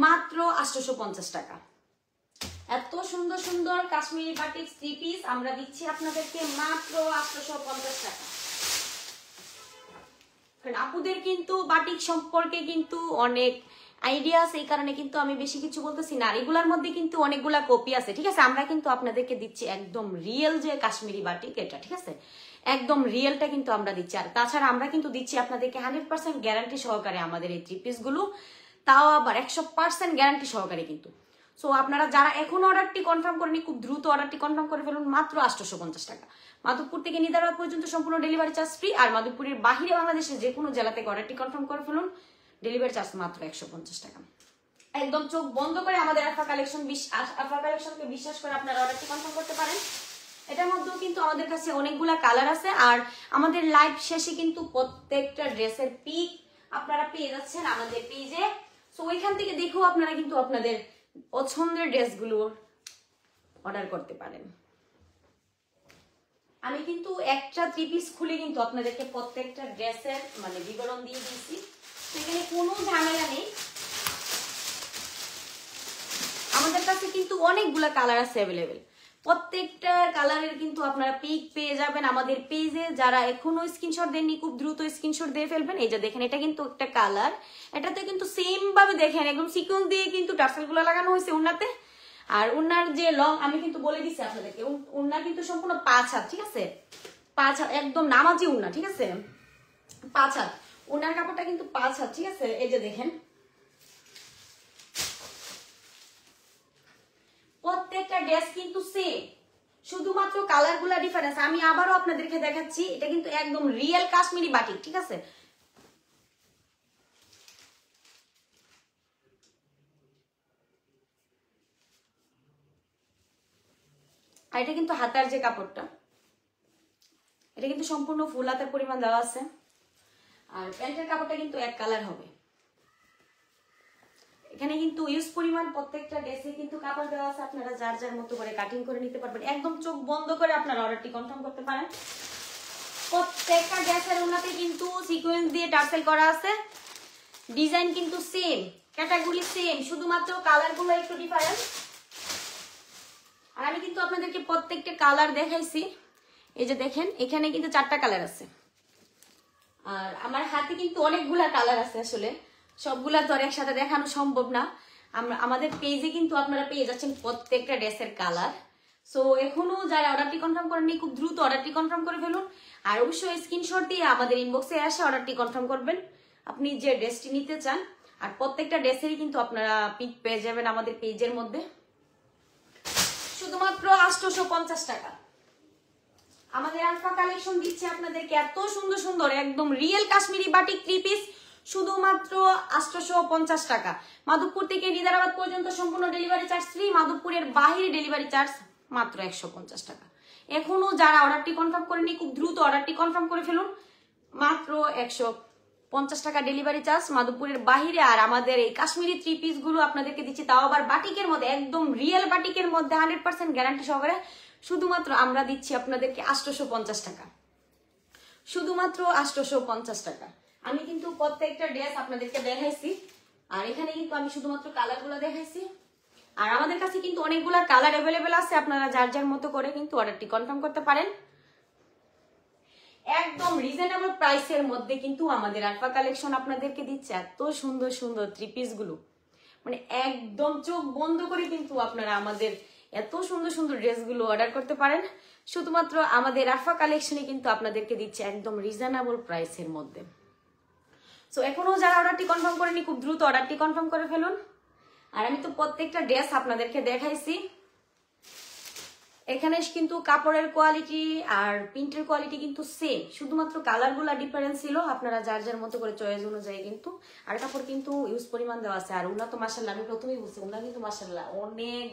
মাত্র 850 টাকা। এত সুন্দর সুন্দর কাশ্মীরি বাটিক 3 পিস আমরা দিচ্ছি আপনাদেরকে মাত্র 850 টাকা। আপুদের কিন্তু বাটিক সম্পর্কে কিন্তু অনেক আইডিয়া আছে, এই কারণে কিন্তু আমি বেশি কিছু বলতেছি না। আর এগুলার মধ্যে কিন্তু অনেকগুলা কপি আছে, ঠিক আছে, আমরা কিন্তু আপনাদেরকে দিচ্ছি একদম রিয়েল যে কাশ্মীরি বাটিক এটা, ঠিক আছে, একদম রিয়েলটা কিন্তু আমরা দিচ্ছি। আর তাছাড়া আমরা কিন্তু দিচ্ছি আপনাদেরকে 100% গ্যারান্টি সহকারে আমাদের এই 3 পিস গুলো, তাও আবার 100% গ্যারান্টি সহকারে কিন্তু। সো আপনারা যারা এখনো অর্ডারটি কনফার্ম করেনি খুব দ্রুত অর্ডারটি কনফার্ম করে ফেলুন মাত্র 850 টাকা। মাধবপুর থেকে নিদারাবাদ পর্যন্ত সম্পূর্ণ ডেলিভারি চার্জ ফ্রি। আর মাধবপুরের বাহিরে বাংলাদেশের যে কোনো জেলা থেকে অর্ডারটি কনফার্ম করে ফেলুন, ডেলিভারি চার্জ মাত্র 150 টাকা। একদম চোখ বন্ধ করে আমাদের আফা কালেকশনকে বিশ্বাস করে আপনারা অর্ডারটি কনফার্ম করতে পারেন। এটার মধ্যেও কিন্তু আমাদের কাছে অনেকগুলা কালার আছে। আর আমাদের লাইভ শেষে কিন্তু প্রত্যেকটা ড্রেসের পিক আপনারা পেয়ে যাচ্ছেন আমাদের পেজে। সো ওইখান থেকে দেখেও আপনারা কিন্তু আপনাদের পছন্দের ড্রেসগুলো অর্ডার করতে পারেন। আমি কিন্তু একটা 3 পিস খুলে কিন্তু আপনাদেরকে প্রত্যেকটা ড্রেসের মানে বিবরণ দিয়ে দিয়েছি, সেখানে কোনো ঝামেলা নেই। আমাদের কাছে কিন্তু অনেকগুলা কালার আছে অ্যাভেলেবেল, প্রত্যেকটা কালারের কিন্তু আপনারা পিক পেয়ে যাবেন আমাদের পেজে। যারা এখনো স্ক্রিনশট দেননি খুব দ্রুত স্ক্রিনশট দিয়ে ফেলবেন। এই যে দেখেন এটা কিন্তু একটা কালার, এটাতে কিন্তু সেম ভাবে দেখেন একদম সিকোয়েন্স দিয়ে কিন্তু টার্সেল গুলো লাগানো হয়েছে উন্নাতে। আর উন্নার যে লং আমি কিন্তু বলে দিচ্ছি আপনাদেরকে, উন্না কিন্তু সম্পূর্ণ 5 হাত, ঠিক আছে, 5 হাত একদম নামাজি উন্না, ঠিক আছে, 5 হাত উন্নার কাপড়টা কিন্তু 5 হাত, ঠিক আছে। এই যে দেখেন প্রত্যেকটা ড্রেস কিন্তু সেম, শুধুমাত্র কালার গুলা ডিফারেন্স। আমি আবারও আপনাদেরকে দেখাচ্ছি, এটা কিন্তু একদম রিয়েল কাশ্মীরি বাটিক, ঠিক আছে। আর এটা কিন্তু হাতার যে কাপড়টা, এটা কিন্তু সম্পূর্ণ ফুল হাতের পরিমাণ দেওয়া আছে। আর প্যান্টের কাপড়টা কিন্তু এক কালার হবে। এখানে কিন্তু ইউজ পরিমাণ প্রত্যেকটা ড্রেসে কিন্তু কাপড় দেওয়া আছে, আপনারা যার যার মতো করে কাটিং করে নিতে পারবেন। একদম চোখ বন্ধ করে আপনারা অর্ডারটি কনফার্ম করতে পারেন। প্রত্যেকটা ড্রেসের ওনাতে কিন্তু সিকোয়েন্স দিয়ে টার্সেল করা আছে, ডিজাইন কিন্তু সেম, ক্যাটাগরি সেম, শুধুমাত্র কালার গুলো একটু ডিফারেন্স। আর আমি কিন্তু আপনাদেরকে প্রত্যেকটা কালার দেখাইছি, এই যে দেখেন এখানে কিন্তু 4টা কালার আছে। আর আমার হাতে কিন্তু অনেকগুলা কালার আছে, আসলে সবগুলা তো আর একসাথে দেখানো সম্ভব না। আমাদের পেজে কিন্তু আপনারা পেয়ে যাচ্ছেন প্রত্যেকটা ড্রেসের কালার। সো এখনো যারা অর্ডারটি কনফার্ম করেননি খুব দ্রুত অর্ডারটি কনফার্ম করে ফেলুন। আর অবশ্যই স্ক্রিনশট দিয়ে আমাদের ইনবক্সে এসে অর্ডারটি কনফার্ম করবেন। আপনি যে ড্রেসটি নিতে চান। আর প্রত্যেকটা ড্রেসেরই কিন্তু আপনারা পিক পেয়ে যাবেন আমাদের পেজের মধ্যে, শুধুমাত্র 850 টাকা। আমাদের আলফা কালেকশন দিচ্ছে আপনাদেরকে এত সুন্দর সুন্দর একদম রিয়েল কাশ্মীরি বাটিক 3 পিস, শুধুমাত্র 850 টাকা। মাধবপুর থেকে নিজারাবাদ পর্যন্ত সম্পূর্ণ ডেলিভারি চার্জ ফ্রি, মাধবপুরের বাহিরে ডেলিভারি চার্জ মাত্র 150 টাকা। এখনো যারা অর্ডারটি কনফার্ম করেনি খুব দ্রুত অর্ডারটি কনফার্ম করে ফেলুন, মাত্র 150 টাকা ডেলিভারি চার্জ মাধবপুরের বাহিরে। আর আমাদের এই কাশ্মীরি 3 পিস গুলো আপনাদেরকে দিচ্ছি, তাও আবার বাটিকের মধ্যে, একদম রিয়েল বাটিকের মধ্যে 100% গ্যারান্টি সহকারে, শুধুমাত্র আমরা দিচ্ছি আপনাদেরকে 850 টাকা, শুধুমাত্র 850 টাকা। আমি কিন্তু প্রত্যেকটা ড্রেস আপনাদেরকে দেখাইছি, আর এখানে কিন্তু আমি শুধুমাত্র কালার গুলা দেখাইছি। আর আমাদের কাছে কিন্তু অনেকগুলা কালার অ্যাভেলেবেল আছে, আপনারা যার যার মতো করে কিন্তু অর্ডারটি কনফার্ম করতে পারেন। একদম রিজনেবল প্রাইসের মধ্যে কিন্তু আমাদের আলফা কালেকশন আপনাদেরকে দিচ্ছে এত সুন্দর সুন্দর 3 পিস গুলো, মানে একদম চোখ বন্ধ করে কিন্তু আপনারা আমাদের এত সুন্দর সুন্দর ড্রেসগুলো অর্ডার করতে পারেন। শুধুমাত্র আমাদের আলফা কালেকশনে কিন্তু আপনাদেরকে দিচ্ছে একদম রিজনেবল প্রাইসের মধ্যে। সো এখনো যারা অর্ডারটি কনফার্ম করেনি খুব দ্রুত অর্ডারটি কনফার্ম করে ফেলুন। আর আমি তো প্রত্যেকটা ড্রেস আপনাদেরকে দেখাইছি। এখানে কিন্তু কাপড়ের কোয়ালিটি আর প্রিন্টের কোয়ালিটি কিন্তু সেম, শুধুমাত্র কালারগুলো ডিফারেন্স ছিল, আপনারা যার যার মতো করে চয়েস অনুযায়ী কিন্তু। আর কাপড় কিন্তু ইউজ পরিমাণ দেওয়া আছে। আর উনা তো মাশাআল্লাহ, আমি প্রথমেই বলছি উনা কিন্তু মাশাআল্লাহ অনেক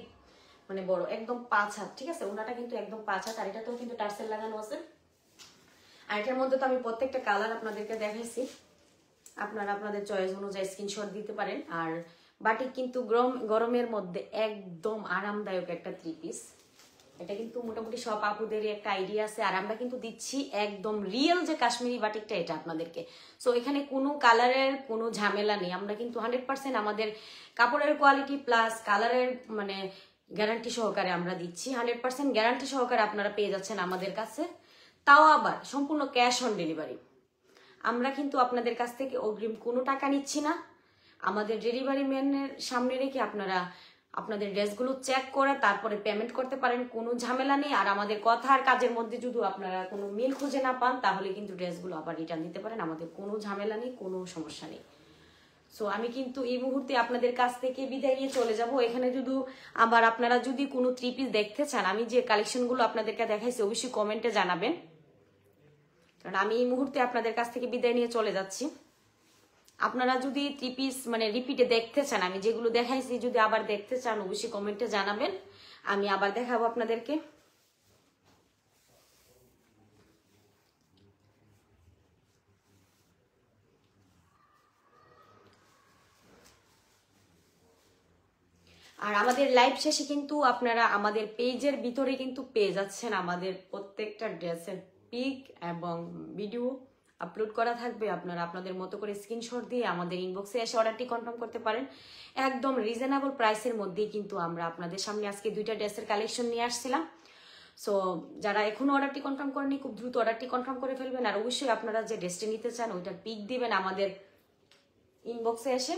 মানে বড়, একদম 5 হাত, ঠিক আছে, উনাটা কিন্তু একদম 5 হাত। আর এটাতেও কিন্তু টার্সেল লাগানো আছে। আর এটার মধ্যে তো আমি প্রত্যেকটা কালার আপনাদেরকে দেখাইছি, আপনারা আপনাদের চয়েস অনুযায়ী স্ক্রিনশট দিতে পারেন। আর বাটিক কিন্তু গরমের মধ্যে একদম আরামদায়ক একটা 3 পিস, এটা কিন্তু মোটামুটি সব আপুদেরই একটা আইডিয়া আছে। আর আমরা কিন্তু দিচ্ছি একদম রিয়েল যে কাশ্মীরি বাটিকটা, এটা আপনাদেরকে। সো এখানে কোনো কালারের কোনো ঝামেলা নেই, আমরা কিন্তু 100% আমাদের কাপড়ের কোয়ালিটি প্লাস কালারের মানে গ্যারান্টি সহকারে আমরা দিচ্ছি। 100% গ্যারান্টি সহকারে আপনারা পেয়ে যাচ্ছেন আমাদের কাছে, তাও আবার সম্পূর্ণ ক্যাশ অন ডেলিভারি। আমরা কিন্তু আপনাদের কাছ থেকে অগ্রিম কোনো টাকা নিচ্ছি না, আমাদের ডেলিভারি ম্যানের সামনে রেখে আপনারা আপনাদের ড্রেসগুলো চেক করে তারপরে পেমেন্ট করতে পারেন, কোনো ঝামেলা নেই। আর আমাদের কথা আর কাজের মধ্যে যদি আপনারা কোনো মিল খুঁজে না পান, তাহলে কিন্তু ড্রেসগুলো আবার রিটার্ন দিতে পারেন, আমাদের কোনো ঝামেলা নেই, কোনো সমস্যা নেই। সো আমি কিন্তু এই মুহূর্তে আপনাদের কাছ থেকে বিদায় নিয়ে চলে যাব। এখানে যদি আবার আপনারা যদি কোনো 3 পিস দেখতে চান, আমি যে কালেকশনগুলো আপনাদেরকে দেখাইছি অবশ্যই কমেন্টে জানাবেন, কারণ আমি এই মুহূর্তে আপনাদের কাছ থেকে বিদায় নিয়ে চলে যাচ্ছি। আপনারা যদি 3 পিস মানে রিপিটে দেখতে চান, আমি যেগুলো দেখাইছি যদি আবার দেখতে চান, অবশ্যই কমেন্টে জানাবেন, আমি আবার দেখাবো আপনাদেরকে। আর আমাদের লাইভ শেষে কিন্তু আপনারা আমাদের পেজের ভিতরে কিন্তু পেয়ে যাচ্ছেন আমাদের প্রত্যেকটা ড্রেসের পিক এবং ভিডিও আপলোড করা থাকবে। আপনারা আপনাদের মতো করে স্ক্রিনশট দিয়ে আমাদের ইনবক্সে এসে অর্ডারটি কনফার্ম করতে পারেন। একদম রিজনেবল প্রাইসের মধ্যেই কিন্তু আমরা আপনাদের সামনে আজকে 2টা ড্রেসের কালেকশন নিয়ে আসছিলাম। সো যারা এখনো অর্ডারটি কনফার্ম করেনি খুব দ্রুত অর্ডারটি কনফার্ম করে ফেলবেন। আর অবশ্যই আপনারা যে ড্রেসটি নিতে চান ওইটার পিক দিবেন আমাদের ইনবক্সে এসে।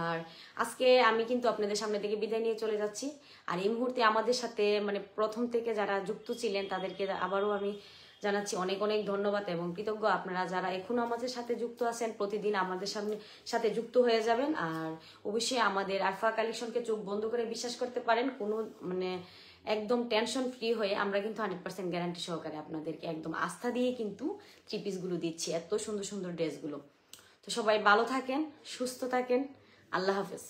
আর আজকে আমি কিন্তু আপনাদের সামনে থেকে বিদায় নিয়ে চলে যাচ্ছি। আর এই মুহূর্তে আমাদের সাথে মানে প্রথম থেকে যারা যুক্ত ছিলেন তাদেরকে আবারও আমি জানাচ্ছি অনেক অনেক ধন্যবাদ এবং কৃতজ্ঞ। আপনারা যারা এখনো আমাদের সাথে যুক্ত আছেন প্রতিদিন আমাদের সাথে যুক্ত হয়ে যাবেন। আর অবশ্যই আমাদের আলফা কালেকশনকে চোখ বন্ধ করে বিশ্বাস করতে পারেন, কোনো মানে একদম টেনশন ফ্রি হয়ে আমরা কিন্তু 100% গ্যারান্টি সহকারে আপনাদেরকে একদম আস্থা দিয়ে কিন্তু 3 পিসগুলো দিচ্ছি, এত সুন্দর সুন্দর ড্রেসগুলো। তো সবাই ভালো থাকেন, সুস্থ থাকেন, আল্লাহ হাফেজ।